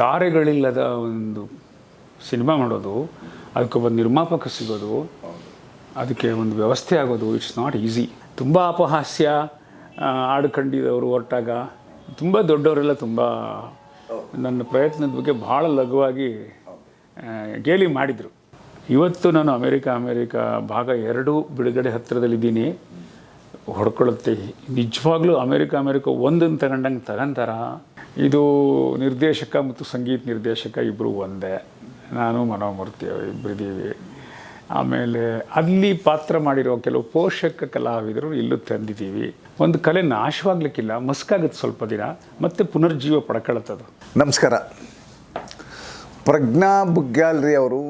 ತಾರೆಗಳಿಲ್ಲದ ಒಂದು ಸಿನಿಮಾ ಮಾಡೋದು, ಅದಕ್ಕೊಬ್ಬ ನಿರ್ಮಾಪಕ ಸಿಗೋದು, ಅದಕ್ಕೆ ಒಂದು ವ್ಯವಸ್ಥೆ ಆಗೋದು, ಇಟ್ಸ್ ನಾಟ್ ಈಸಿ. ತುಂಬ ಅಪಹಾಸ್ಯ ಆಡ್ಕೊಂಡಿದ್ದವರು ಹೊರಟಾಗ ತುಂಬ ದೊಡ್ಡವರೆಲ್ಲ ತುಂಬ ನನ್ನ ಪ್ರಯತ್ನದ ಬಗ್ಗೆ ಭಾಳ ಲಘುವಾಗಿ ಗೇಲಿ ಮಾಡಿದರು. ಇವತ್ತು ನಾನು ಅಮೇರಿಕಾ ಭಾಗ 2 ಬಿಡುಗಡೆ ಹತ್ತಿರದಲ್ಲಿದ್ದೀನಿ. ಹೊಡ್ಕೊಳ್ಳುತ್ತೆ ನಿಜವಾಗ್ಲೂ. ಅಮೇರಿಕಾ 1 ತಗೊಂಡಂಗೆ ತಗೊಂತಾರ. ಇದು ನಿರ್ದೇಶಕ ಮತ್ತು ಸಂಗೀತ ನಿರ್ದೇಶಕ ಇಬ್ಬರು ಒಂದೇ. ನಾನು ಮನೋಮೂರ್ತಿ ಇಬ್ಬರಿದ್ದೀವಿ. ಆಮೇಲೆ ಅಲ್ಲಿ ಪಾತ್ರ ಮಾಡಿರೋ ಕೆಲವು ಪೋಷಕ ಕಲಾವಿದರು ಇಲ್ಲೂ ತಂದಿದ್ದೀವಿ. ಒಂದು ಕಲೆ ನಾಶವಾಗಲಿಕ್ಕಿಲ್ಲ, ಮಸ್ಕಾಗುತ್ತೆ ಸ್ವಲ್ಪ ದಿನ, ಮತ್ತೆ ಪುನರ್ಜೀವ ಪಡ್ಕೊಳತ್ತದು. ನಮಸ್ಕಾರ. ಪ್ರಜ್ಞಾ ಬುಗ್ಯಾಲ್ರಿ ಅವರು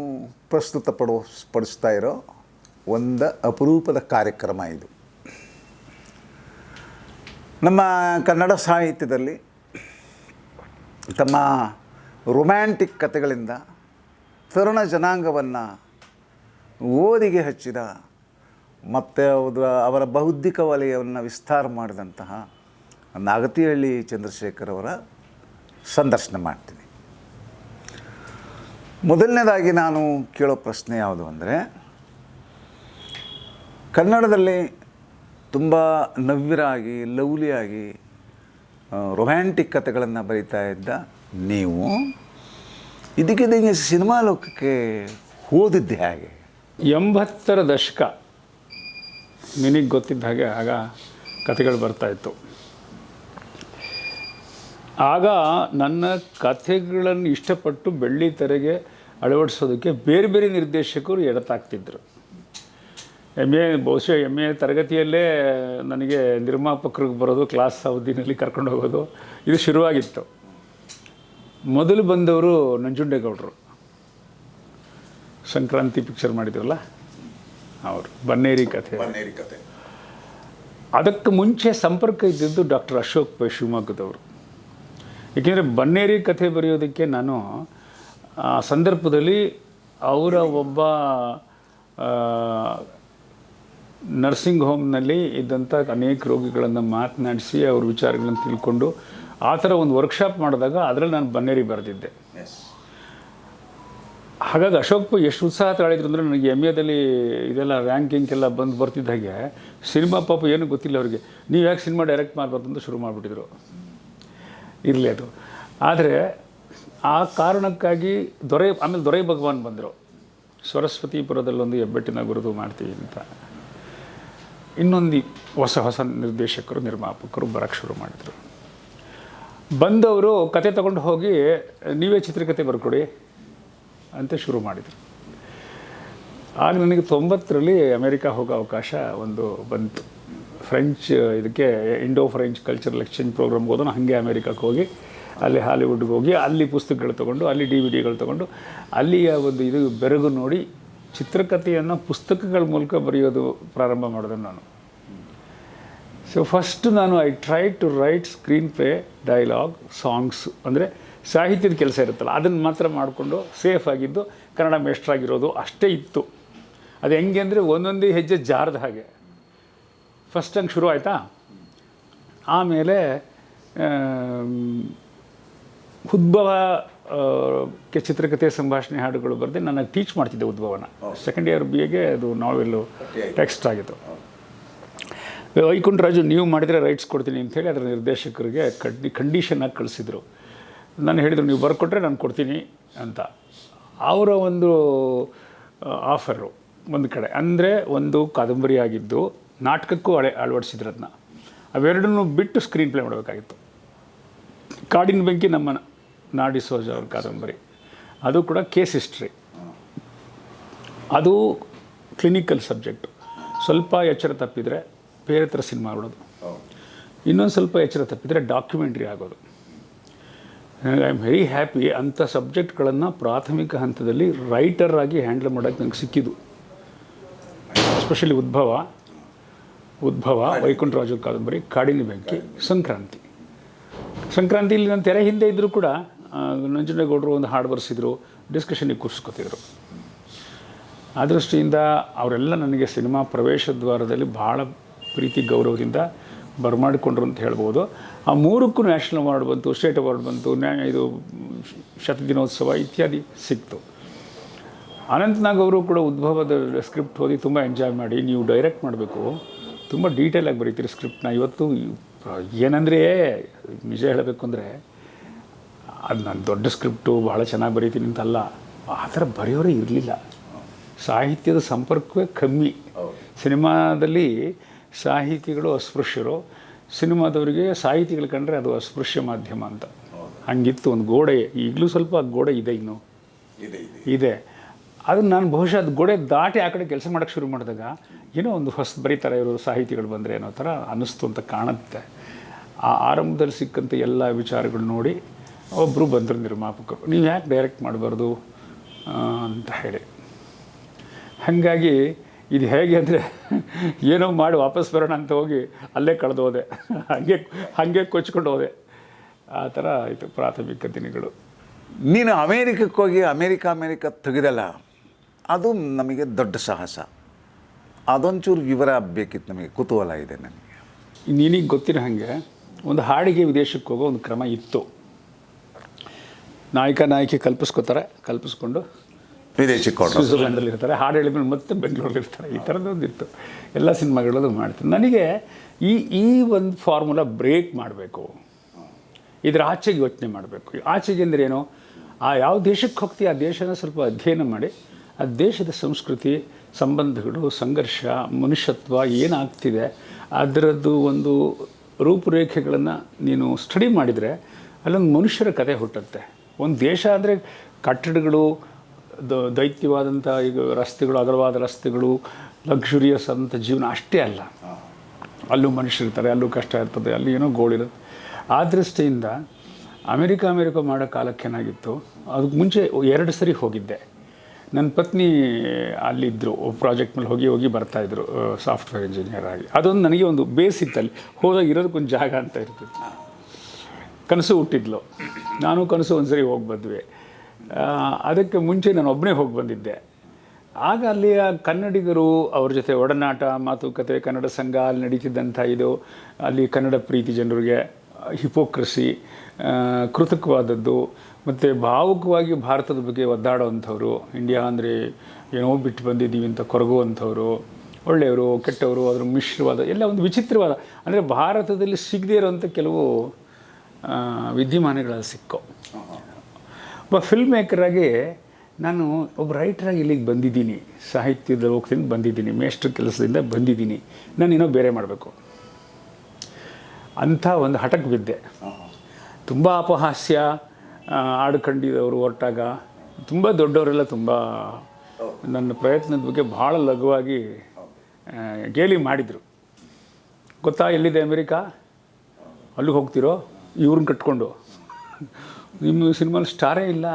ಪಡಿಸ್ತಾ ಇರೋ ಒಂದು ಅಪರೂಪದ ಕಾರ್ಯಕ್ರಮ ಇದು. ನಮ್ಮ ಕನ್ನಡ ಸಾಹಿತ್ಯದಲ್ಲಿ ತಮ್ಮ ರೊಮ್ಯಾಂಟಿಕ್ ಕಥೆಗಳಿಂದ ತರುಣ ಜನಾಂಗವನ್ನು ಓದಿಗೆ ಹಚ್ಚಿದ ಮತ್ತು ಅವರ ಬೌದ್ಧಿಕ ವಲಯವನ್ನು ವಿಸ್ತಾರ ಮಾಡಿದಂತಹ ನಾಗತಿಹಳ್ಳಿ ಚಂದ್ರಶೇಖರ್ ಅವರ ಸಂದರ್ಶನ ಮಾಡ್ತೀನಿ. ಮೊದಲನೇದಾಗಿ ನಾನು ಕೇಳೋ ಪ್ರಶ್ನೆ ಯಾವುದು ಅಂದರೆ, ಕನ್ನಡದಲ್ಲಿ ತುಂಬ ನವ್ಯರಾಗಿ ಲವ್ಲಿಯಾಗಿ ರೊಮ್ಯಾಂಟಿಕ್ ಕಥೆಗಳನ್ನು ಬರೀತಾ ಇದ್ದ ನೀವು ಇದಕ್ಕೆ ಸಿನಿಮಾ ಲೋಕಕ್ಕೆ ಹೋದಿದ್ದೆ ಹೇಗೆ? 80ರ ದಶಕ ನಿನಗೆ ಗೊತ್ತಿದ್ದ ಹಾಗೆ ಆಗ ಕಥೆಗಳು ಬರ್ತಾಯಿತ್ತು. ಆಗ ನನ್ನ ಕಥೆಗಳನ್ನು ಇಷ್ಟಪಟ್ಟು ಬೆಳ್ಳಿ ತೆರೆಗೆ ಅಳವಡಿಸೋದಕ್ಕೆ ಬೇರೆ ಬೇರೆ ನಿರ್ದೇಶಕರು ಎಡತಾಗ್ತಿದ್ರು. ಬಹುಶಃ ಎಮ್ ಎ ತರಗತಿಯಲ್ಲೇ ನನಗೆ ನಿರ್ಮಾಪಕರಿಗೆ ಬರೋದು, ಕ್ಲಾಸ್ ಅವಧಿನಲ್ಲಿ ಕರ್ಕೊಂಡು ಹೋಗೋದು ಇದು ಶುರುವಾಗಿತ್ತು. ಮೊದಲು ಬಂದವರು ನಂಜುಂಡೇಗೌಡರು, ಸಂಕ್ರಾಂತಿ ಪಿಕ್ಚರ್ ಮಾಡಿದ್ರಲ್ಲ ಅವರು, ಬನ್ನೇರಿ ಕಥೆ. ಅದಕ್ಕೆ ಮುಂಚೆ ಸಂಪರ್ಕ ಇದ್ದಿದ್ದು ಡಾಕ್ಟರ್ ಅಶೋಕ್ ಪೈ ಶಿವಮೊಗ್ಗದವರು. ಏಕೆಂದರೆ ಬನ್ನೇರಿ ಕಥೆ ಬರೆಯೋದಕ್ಕೆ ನಾನು ಆ ಸಂದರ್ಭದಲ್ಲಿ ಅವರ ಒಬ್ಬ ನರ್ಸಿಂಗ್ ಹೋಮ್ನಲ್ಲಿ ಇದ್ದಂಥ ಅನೇಕ ರೋಗಿಗಳನ್ನು ಮಾತನಾಡಿಸಿ ಅವ್ರ ವಿಚಾರಗಳನ್ನು ತಿಳ್ಕೊಂಡು ಆ ಥರ ಒಂದು ವರ್ಕ್ಶಾಪ್ ಮಾಡಿದಾಗ ಅದರಲ್ಲಿ ನಾನು ಬನ್ನೇರಿ ಬರೆದಿದ್ದೆ. ಹಾಗಾಗಿ ಅಶೋಕ್ ಪೈ ಎಷ್ಟು ಉತ್ಸಾಹ ತಾಳಿದ್ರು ಅಂದರೆ, ನನಗೆ ಎಮ್ ಎದಲ್ಲಿ ಇದೆಲ್ಲ ರ್ಯಾಂಕಿಂಗ್ ಎಲ್ಲ ಬರ್ತಿದ್ದ ಹಾಗೆ ಸಿನಿಮಾ ಪಾಪ ಏನೂ ಗೊತ್ತಿಲ್ಲ ಅವರಿಗೆ. ನೀವು ಯಾಕೆ ಸಿನಿಮಾ ಡೈರೆಕ್ಟ್ ಮಾಡಬಾರ್ದು ಅಂತ ಶುರು ಮಾಡಿಬಿಟ್ಟಿದ್ರು. ಇರಲಿ ಅದು. ಆದರೆ ಆ ಕಾರಣಕ್ಕಾಗಿ ಆಮೇಲೆ ದೊರೆ ಭಗವಾನ್ ಬಂದರು. ಸರಸ್ವತಿಪುರದಲ್ಲೊಂದು ಹೆಬ್ಬೆಟ್ಟಿನ ಗುರುತು ಮಾಡ್ತೀವಿ ಅಂತ ಇನ್ನೊಂದು ಹೊಸ ನಿರ್ದೇಶಕರು ನಿರ್ಮಾಪಕರು ಬರೋಕ್ಕೆ ಶುರು ಮಾಡಿದರು. ಬಂದವರು ಕತೆ ತಗೊಂಡು ಹೋಗಿ ನೀವೇ ಚಿತ್ರಕಥೆ ಬರ್ಕೊಡಿ ಅಂತ ಶುರು ಮಾಡಿದರು. ಆಗ ನನಗೆ 90ರಲ್ಲಿ ಅಮೇರಿಕಾ ಹೋಗೋ ಅವಕಾಶ ಒಂದು ಬಂತು. ಫ್ರೆಂಚ್ ಇದಕ್ಕೆ ಇಂಡೋ ಫ್ರೆಂಚ್ ಕಲ್ಚರಲ್ ಎಕ್ಸ್ಚೇಂಜ್ ಪ್ರೋಗ್ರಾಮ್ಗೆ ಹೋದನು. ಹಾಗೆ ಅಮೇರಿಕಕ್ಕೆ ಹೋಗಿ ಅಲ್ಲಿ ಹಾಲಿವುಡ್ಗೆ ಹೋಗಿ ಅಲ್ಲಿ ಪುಸ್ತಕಗಳು ತೊಗೊಂಡು, ಅಲ್ಲಿ DVD ತೊಗೊಂಡು, ಅಲ್ಲಿಯ ಒಂದು ಇದು ಬೆರಗು ನೋಡಿ ಚಿತ್ರಕಥೆಯನ್ನು ಪುಸ್ತಕಗಳ ಮೂಲಕ ಬರೆಯೋದು ಪ್ರಾರಂಭ ಮಾಡಿದೆ ನಾನು. So first I try to write screenplay, dialogue, songs, ಅಂದರೆ ಸಾಹಿತ್ಯದ ಕೆಲಸ ಇರುತ್ತಲ್ಲ ಅದನ್ನು ಮಾತ್ರ ಮಾಡಿಕೊಂಡು ಸೇಫ್ ಆಗಿದ್ದು ಕನ್ನಡ ಮೇಷ್ಟ್ರಾಗಿರೋದು ಅಷ್ಟೇ ಇತ್ತು. ಅದು ಹೆಂಗೆ ಅಂದರೆ ಒಂದೊಂದೇ ಹೆಜ್ಜೆ ಜಾರದ ಹಾಗೆ ಫಸ್ಟ್ ಹಂಗೆ ಶುರು ಆಯಿತಾ. ಆಮೇಲೆ ಉದ್ಭವ ಚಿತ್ರಕಥೆ ಸಂಭಾಷಣೆ ಹಾಡುಗಳು ಬರೆದು ನಾನು ಟೀಚ್ ಮಾಡ್ತಿದ್ದೆ ಉದ್ಭವನ. ಸೆಕೆಂಡ್ ಇಯರ್ BAಗೆ ಅದು ನಾವೆಲ್ಲು ಟೆಕ್ಸ್ಟ್ ಆಗಿತ್ತು. ವೈಕುಂಠರಾಜು ನೀವು ಮಾಡಿದರೆ ರೈಟ್ಸ್ ಕೊಡ್ತೀನಿ ಅಂಥೇಳಿ ಅದರ ನಿರ್ದೇಶಕರಿಗೆ ಕಂಡೀಷನಾಗಿ ಕಳಿಸಿದರು. ನಾನು ಹೇಳಿದರು, ನೀವು ಬರ್ಕೊಟ್ರೆ ನಾನು ಕೊಡ್ತೀನಿ ಅಂತ. ಅವರ ಒಂದು ಆಫರು ಒಂದು ಕಡೆ ಅಂದರೆ ಒಂದು ಕಾದಂಬರಿ ಆಗಿದ್ದು ನಾಟಕಕ್ಕೂ ಅಳವಡಿಸಿದ್ರು. ಅದನ್ನ ಅವೆರಡನ್ನೂ ಬಿಟ್ಟು ಸ್ಕ್ರೀನ್ ಪ್ಲೇ ಮಾಡಬೇಕಾಗಿತ್ತು. ಕಾಡಿನ ಬೆಂಕಿ ನಮ್ಮ ನಾಡಿ ಸೋಜ ಅವ್ರ ಕಾದಂಬರಿ, ಅದು ಕೂಡ ಕೇಸ್ ಹಿಸ್ಟ್ರಿ. ಅದು ಕ್ಲಿನಿಕಲ್ ಸಬ್ಜೆಕ್ಟು. ಸ್ವಲ್ಪ ಎಚ್ಚರ ತಪ್ಪಿದರೆ ಬೇರೆ ಥರ ಸಿನಿಮಾ ಆಗೋದು, ಇನ್ನೊಂದು ಸ್ವಲ್ಪ ಎಚ್ಚರ ತಪ್ಪಿದರೆ ಡಾಕ್ಯುಮೆಂಟ್ರಿ ಆಗೋದು. ಐ ಆಮ್ ವೆರಿ ಹ್ಯಾಪಿ ಅಂಥ ಸಬ್ಜೆಕ್ಟ್ಗಳನ್ನು ಪ್ರಾಥಮಿಕ ಹಂತದಲ್ಲಿ ರೈಟರ್ ಆಗಿ ಹ್ಯಾಂಡಲ್ ಮಾಡೋಕ್ಕೆ ನನಗೆ ಸಿಕ್ಕಿದ್ದು. ಎಸ್ಪೆಷಲಿ ಉದ್ಭವ, ವೈಕುಂಠರಾಜು ಕಾದಂಬರಿ, ಕಾಡಿನ ಬೆಂಕಿ, ಸಂಕ್ರಾಂತಿಯಲ್ಲಿ ನನ್ನ ತೆರೆ ಹಿಂದೆ ಇದ್ದರೂ ಕೂಡ ನಂಜುಂಡೇಗೌಡರು ಒಂದು ಹಾಡು ಬರೆಸಿದ್ರು, ಡಿಸ್ಕಷನಿಗೆ ಕೂರಿಸ್ಕೊತಿದ್ರು. ಆ ದೃಷ್ಟಿಯಿಂದ ಅವರೆಲ್ಲ ನನಗೆ ಸಿನಿಮಾ ಪ್ರವೇಶ ದ್ವಾರದಲ್ಲಿ ಭಾಳ ಪ್ರೀತಿ ಗೌರವದಿಂದ ಬರಮಾಡಿಕೊಂಡ್ರು ಅಂತ ಹೇಳ್ಬೋದು. ಆ 3ಕ್ಕೂ ನ್ಯಾಷನಲ್ ಅವಾರ್ಡ್ ಬಂತು, ಸ್ಟೇಟ್ ಅವಾರ್ಡ್ ಬಂತು, ಇದು ಶತದಿನೋತ್ಸವ ಇತ್ಯಾದಿ ಸಿಕ್ತು. ಅನಂತ್ನಾಗ್ ಅವರು ಕೂಡ ಉದ್ಭವದ ಸ್ಕ್ರಿಪ್ಟ್ ಓದಿ ತುಂಬ ಎಂಜಾಯ್ ಮಾಡಿ, ನೀವು ಡೈರೆಕ್ಟ್ ಮಾಡಬೇಕು, ತುಂಬ ಡೀಟೇಲಾಗಿ ಬರೀತೀರಿ ಸ್ಕ್ರಿಪ್ಟ್ನ. ಇವತ್ತು ಏನಂದರೆ ನಿಜ ಹೇಳಬೇಕು ಅಂದರೆ ಅದು ನಾನು ದೊಡ್ಡ ಸ್ಕ್ರಿಪ್ಟು ಭಾಳ ಚೆನ್ನಾಗಿ ಬರೀತೀನಿ ಅಂತಲ್ಲ, ಆ ಥರ ಬರೆಯೋರೇ ಇರಲಿಲ್ಲ. ಸಾಹಿತ್ಯದ ಸಂಪರ್ಕವೇ ಕಮ್ಮಿ. ಸಿನಿಮಾದಲ್ಲಿ ಸಾಹಿತಿಗಳು ಅಸ್ಪೃಶ್ಯರು, ಸಿನಿಮಾದವರಿಗೆ ಸಾಹಿತಿಗಳು ಕಂಡ್ರೆ ಅದು ಅಸ್ಪೃಶ್ಯ ಮಾಧ್ಯಮ ಅಂತ ಹಂಗಿತ್ತು. ಒಂದು ಗೋಡೆ, ಈಗಲೂ ಸ್ವಲ್ಪ ಗೋಡೆ ಇದೆ, ಇನ್ನೂ ಇದೆ. ಅದನ್ನು ನಾನು ಬಹುಶಃ ಅದು ಗೋಡೆ ದಾಟಿ ಆ ಕಡೆ ಕೆಲಸ ಮಾಡೋಕ್ಕೆ ಶುರು ಮಾಡಿದಾಗ ಏನೋ ಒಂದು ಹೊಸ ಬರೀತಾರೆ ಇವರು ಸಾಹಿತಿಗಳು ಬಂದರೆ ಅನ್ನೋ ಥರ ಅನ್ನಿಸ್ತು ಅಂತ ಕಾಣುತ್ತೆ. ಆ ಆರಂಭದಲ್ಲಿ ಸಿಕ್ಕಂಥ ಎಲ್ಲ ವಿಚಾರಗಳು ನೋಡಿ ಒಬ್ಬರು ಬಂದರು ನಿರ್ಮಾಪಕರು, ನೀವು ಯಾಕೆ ಡೈರೆಕ್ಟ್ ಮಾಡಬಾರ್ದು ಅಂತ ಹೇಳಿ. ಹಾಗಾಗಿ ಇದು ಹೇಗೆ ಅಂದರೆ ಏನೋ ಮಾಡಿ ವಾಪಸ್ ಬರೋಣ ಅಂತ ಹೋಗಿ ಅಲ್ಲೇ ಕಳೆದು ಹೋದೆ, ಹಾಗೆ ಕೊಚ್ಕೊಂಡು ಹೋದೆ. ಆ ಥರ ಆಯಿತು ಪ್ರಾಥಮಿಕ ದಿನಗಳು. ನೀನು ಅಮೇರಿಕಕ್ಕೆ ಹೋಗಿ ಅಮೇರಿಕ ತೆಗೆದಲ್ಲ, ಅದು ನಮಗೆ ದೊಡ್ಡ ಸಾಹಸ. ಅದೊಂಚೂರು ವಿವರ ಬೇಕಿತ್ತು, ನಮಗೆ ಕುತೂಹಲ ಇದೆ ನನಗೆ. ನಿನಗೆ ಗೊತ್ತಿರೋ ಹಾಗೆ ಒಂದು ಹಾಡಿಗೆ ವಿದೇಶಕ್ಕೆ ಹೋಗೋ ಒಂದು ಕ್ರಮ ಇತ್ತು. ನಾಯಕಿ ಕಲ್ಪಿಸ್ಕೊಂಡು ವಿದೇಶಕ್ಕೆ ಸ್ವಿಟ್ಜರ್ಲ್ಯಾಂಡಲ್ಲಿ ಇರ್ತಾರೆ, ಹಾಡು ಹೇಳಿದ್ಮೇಲೆ ಮತ್ತೆ ಬೆಂಗಳೂರಲ್ಲಿ ಇರ್ತಾರೆ. ಈ ಥರದ್ದೊಂದು ಇತ್ತು, ಎಲ್ಲ ಸಿನಿಮಾಗಳದ್ದು ಮಾಡ್ತೀನಿ. ನನಗೆ ಈ ಒಂದು ಫಾರ್ಮುಲಾ ಬ್ರೇಕ್ ಮಾಡಬೇಕು, ಇದರ ಆಚೆಗೆ ಯೋಚನೆ ಮಾಡಬೇಕು. ಆಚೆಗೆ ಅಂದರೆ ಏನು, ಯಾವ ದೇಶಕ್ಕೆ ಹೋಗ್ತೀವಿ ಆ ದೇಶನ ಸ್ವಲ್ಪ ಅಧ್ಯಯನ ಮಾಡಿ, ಆ ದೇಶದ ಸಂಸ್ಕೃತಿ, ಸಂಬಂಧಗಳು, ಸಂಘರ್ಷ, ಮನುಷ್ಯತ್ವ ಏನಾಗ್ತಿದೆ ಅದರದ್ದು ಒಂದು ರೂಪುರೇಖೆಗಳನ್ನು ನೀನು ಸ್ಟಡಿ ಮಾಡಿದರೆ ಅಲ್ಲೊಂದು ಮನುಷ್ಯರ ಕಥೆ ಹುಟ್ಟುತ್ತೆ. ಒಂದು ದೇಶ ಅಂದರೆ ಕಟ್ಟಡಗಳು, ದೈತ್ಯವಾದಂಥ ಈಗ ರಸ್ತೆಗಳು, ಅಗಲವಾದ ರಸ್ತೆಗಳು, ಲಕ್ಸುರಿಯಸ್ ಅಂತ ಜೀವನ ಅಷ್ಟೇ ಅಲ್ಲ. ಅಲ್ಲೂ ಮನುಷ್ಯರಿರ್ತಾರೆ, ಅಲ್ಲೂ ಕಷ್ಟ ಇರ್ತದೆ, ಅಲ್ಲಿ ಏನೋ ಗೋಳಿರುತ್ತೆ. ಆ ದೃಷ್ಟಿಯಿಂದ ಅಮೇರಿಕ ಮಾಡೋ ಕಾಲಕ್ಕೆ ಏನಾಗಿತ್ತು, ಅದಕ್ಕೆ ಮುಂಚೆ 2 ಸರಿ ಹೋಗಿದ್ದೆ. ನನ್ನ ಪತ್ನಿ ಅಲ್ಲಿದ್ದರು, ಪ್ರಾಜೆಕ್ಟ್ ಮೇಲೆ ಹೋಗಿ ಬರ್ತಾಯಿದ್ರು ಸಾಫ್ಟ್ವೇರ್ ಇಂಜಿನಿಯರ್ ಆಗಿ. ಅದೊಂದು ನನಗೆ ಒಂದು ಬೇಸ್ ಇತ್ತಲ್ಲಿ ಹೋದಾಗ ಇರೋದಕ್ಕೊಂದು ಜಾಗ ಅಂತ ಇರ್ತಿತ್ತು. ಕನಸು ಹುಟ್ಟಿದ್ಲು, ನಾನು ಕನಸು ಒಂದು ಸರಿ ಹೋಗಿ ಬಂದ್ವಿ. ಅದಕ್ಕೆ ಮುಂಚೆ ನಾನು ಒಬ್ಬನೇ ಹೋಗಿ ಬಂದಿದ್ದೆ. ಆಗ ಅಲ್ಲಿಯ ಕನ್ನಡಿಗರು, ಅವ್ರ ಜೊತೆ ಒಡನಾಟ, ಮಾತುಕತೆ, ಕನ್ನಡ ಸಂಘ ಅಲ್ಲಿ ನಡೀತಿದ್ದಂಥ ಇದು, ಅಲ್ಲಿ ಕನ್ನಡ ಪ್ರೀತಿ ಜನರಿಗೆ, ಹಿಪೋಕ್ರಸಿ, ಕೃತಕವಾದದ್ದು, ಮತ್ತು ಭಾವುಕವಾಗಿ ಭಾರತದ ಬಗ್ಗೆ ಒದ್ದಾಡೋವಂಥವ್ರು, ಇಂಡಿಯಾ ಅಂದರೆ ಏನೋ ಬಿಟ್ಟು ಬಂದಿದ್ದೀವಿ ಅಂತ ಕೊರಗುವಂಥವ್ರು, ಒಳ್ಳೆಯವರು ಕೆಟ್ಟವರು, ಅದರ ಮಿಶ್ರವಾದ ಎಲ್ಲ ಒಂದು ವಿಚಿತ್ರವಾದ, ಅಂದರೆ ಭಾರತದಲ್ಲಿ ಸಿಗದೇ ಇರೋವಂಥ ಕೆಲವು ವಿದ್ಯಮಾನಗಳಲ್ಲಿ ಸಿಕ್ಕೋ. ಒಬ್ಬ ಫಿಲ್ಮ್ ಮೇಕರಾಗಿ ನಾನು ಒಬ್ಬ ರೈಟ್ರಾಗಿ ಇಲ್ಲಿಗೆ ಬಂದಿದ್ದೀನಿ, ಸಾಹಿತ್ಯದ ಲೋಕದಿಂದ ಬಂದಿದ್ದೀನಿ, ಮೇಷ್ಟ್ರ ಕೆಲಸದಿಂದ ಬಂದಿದ್ದೀನಿ, ನಾನು ಏನೋ ಬೇರೆ ಮಾಡಬೇಕು ಅಂಥ ಒಂದು ಹಠಕ್ಕೆ ಬಿದ್ದೆ. ತುಂಬ ಅಪಹಾಸ್ಯ ಆಡ್ಕೊಂಡಿದ್ದವರು ಹೊರಟಾಗ ತುಂಬ ದೊಡ್ಡವರೆಲ್ಲ ತುಂಬ ನನ್ನ ಪ್ರಯತ್ನದ ಬಗ್ಗೆ ಭಾಳ ಲಘುವಾಗಿ ಗೇಲಿ ಮಾಡಿದರು. ಗೊತ್ತಾ ಎಲ್ಲಿದೆ ಅಮೇರಿಕಾ, ಅಲ್ಲಿಗೆ ಹೋಗ್ತಿರೋ ಇವ್ರನ್ನ ಕಟ್ಕೊಂಡು, ನಿಮ್ಮ ಸಿನಿಮಾಲಿ ಸ್ಟಾರೇ ಇಲ್ಲ,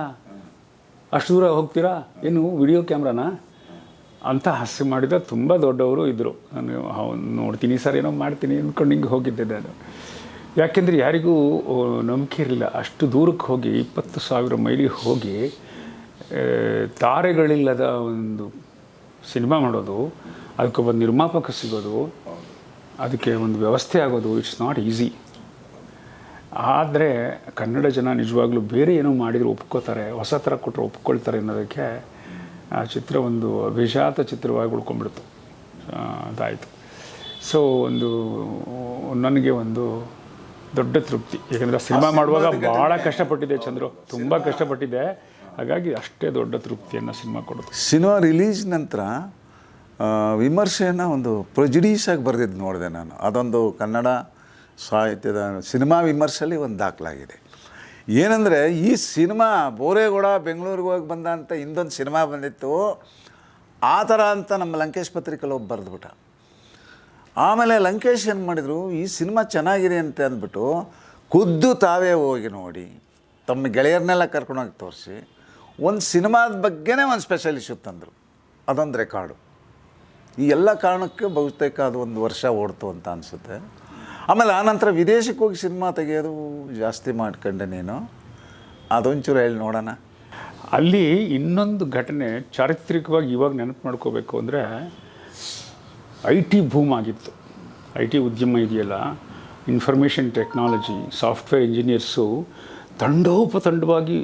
ಅಷ್ಟು ದೂರ ಹೋಗ್ತೀರಾ, ಏನು ವಿಡಿಯೋ ಕ್ಯಾಮ್ರಾನಾ ಅಂತ ಹಾಸ್ಯ ಮಾಡಿದ ತುಂಬ ದೊಡ್ಡವರು ಇದ್ದರು. ನಾನು ನೋಡ್ತೀನಿ ಸರ್, ಏನೋ ಮಾಡ್ತೀನಿ ಅಂದ್ಕೊಂಡು ಹಿಂಗೆ ಹೋಗಿದ್ದೆ ನಾನು. ಯಾಕೆಂದರೆ ಯಾರಿಗೂ ನಂಬಿಕೆ ಇರಲಿಲ್ಲ, ಅಷ್ಟು ದೂರಕ್ಕೆ ಹೋಗಿ 20,000 ಮೈಲಿಗೆ ಹೋಗಿ ತಾರೆಗಳಿಲ್ಲದ ಒಂದು ಸಿನಿಮಾ ಮಾಡೋದು, ಅದಕ್ಕೊಬ್ಬ ನಿರ್ಮಾಪಕ ಸಿಗೋದು, ಅದಕ್ಕೆ ಒಂದು ವ್ಯವಸ್ಥೆ ಆಗೋದು, ಇಟ್ಸ್ ನಾಟ್ ಈಸಿ. ಆದರೆ ಕನ್ನಡ ಜನ ನಿಜವಾಗ್ಲೂ ಬೇರೆ ಏನೋ ಮಾಡಿದ್ರು ಒಪ್ಕೋತಾರೆ, ಹೊಸ ಥರ ಕೊಟ್ಟರು ಒಪ್ಕೊಳ್ತಾರೆ ಅನ್ನೋದಕ್ಕೆ ಆ ಚಿತ್ರ ಒಂದು ಅಭಿಜಾತ ಚಿತ್ರವಾಗಿ ಉಳ್ಕೊಂಡ್ಬಿಡ್ತು. ಅದಾಯಿತು. ಸೊ ನನಗೆ ಒಂದು ದೊಡ್ಡ ತೃಪ್ತಿ. ಯಾಕೆಂದರೆ ಸಿನಿಮಾ ಮಾಡುವಾಗ ಭಾಳ ಕಷ್ಟಪಟ್ಟಿದ್ದೆ ಚಂದ್ರು, ತುಂಬ ಕಷ್ಟಪಟ್ಟಿದ್ದೆ. ಹಾಗಾಗಿ ಅಷ್ಟೇ ದೊಡ್ಡ ತೃಪ್ತಿಯನ್ನು ಸಿನಿಮಾ ಕೊಡುತ್ತೆ. ಸಿನಿಮಾ ರಿಲೀಸ್ ನಂತರ ವಿಮರ್ಶೆಯನ್ನು ಒಂದು ಪ್ರೊಜಿಡೀಸಾಗಿ ಬರೆದಿದ್ದು ನೋಡಿದೆ ನಾನು. ಅದೊಂದು ಕನ್ನಡ ಸಾಹಿತ್ಯದ ಸಿನಿಮಾ ವಿಮರ್ಶೆಯಲ್ಲಿ ಒಂದು ದಾಖಲಾಗಿದೆ. ಏನಂದರೆ ಈ ಸಿನಿಮಾ ಬೋರೇಗೌಡ ಬೆಂಗಳೂರಿಗೆ ಹೋಗಿ ಬಂದ ಅಂತ ಇನ್ನೊಂದು ಸಿನಿಮಾ ಬಂದಿತ್ತು, ಆ ಥರ ಅಂತ ನಮ್ಮ ಲಂಕೇಶ್ ಪತ್ರಿಕೆಯಲ್ಲಿ ಒಬ್ಬ ಬರೆದ್ಬಿಟ್ಟ. ಆಮೇಲೆ ಲಂಕೇಶ್ ಏನು ಮಾಡಿದರು, ಈ ಸಿನಿಮಾ ಚೆನ್ನಾಗಿದೆ ಅಂತ ಅಂದ್ಬಿಟ್ಟು ಖುದ್ದು ತಾವೇ ಹೋಗಿ ನೋಡಿ ತಮ್ಮ ಗೆಳೆಯರನ್ನೆಲ್ಲ ಕರ್ಕೊಂಡೋಗಿ ತೋರಿಸಿ ಒಂದು ಸಿನಿಮಾದ ಬಗ್ಗೆನೇ ಒಂದು ಸ್ಪೆಷಲ್ ಇಶ್ಯೂ ತಂದರು. ಅದೊಂದು ರೆಕಾರ್ಡು. ಈ ಎಲ್ಲ ಕಾರಣಕ್ಕೆ ಬಹುತೇಕ ಅದು 1 ವರ್ಷ ಓಡ್ತು ಅಂತ ಅನಿಸುತ್ತೆ. ಆಮೇಲೆ ಆನಂತರ ವಿದೇಶಕ್ಕೆ ಹೋಗಿ ಸಿನಿಮಾ ತೆಗೆಯೋದು ಜಾಸ್ತಿ ಮಾಡ್ಕೊಂಡೆ ನೀನು, ಅದೊಂಚೂರು ಹೇಳಿ ನೋಡೋಣ. ಅಲ್ಲಿ ಇನ್ನೊಂದು ಘಟನೆ ಚಾರಿತ್ರಿಕವಾಗಿ ಇವಾಗ ನೆನಪು ಮಾಡ್ಕೋಬೇಕು ಅಂದರೆ, IT ಬೂಮ್ ಆಗಿತ್ತು. IT ಉದ್ಯಮ ಇದೆಯಲ್ಲ, ಇನ್ಫಾರ್ಮೇಷನ್ ಟೆಕ್ನಾಲಜಿ, ಸಾಫ್ಟ್ವೇರ್ ಇಂಜಿನಿಯರ್ಸು ತಂಡೋಪತಂಡವಾಗಿ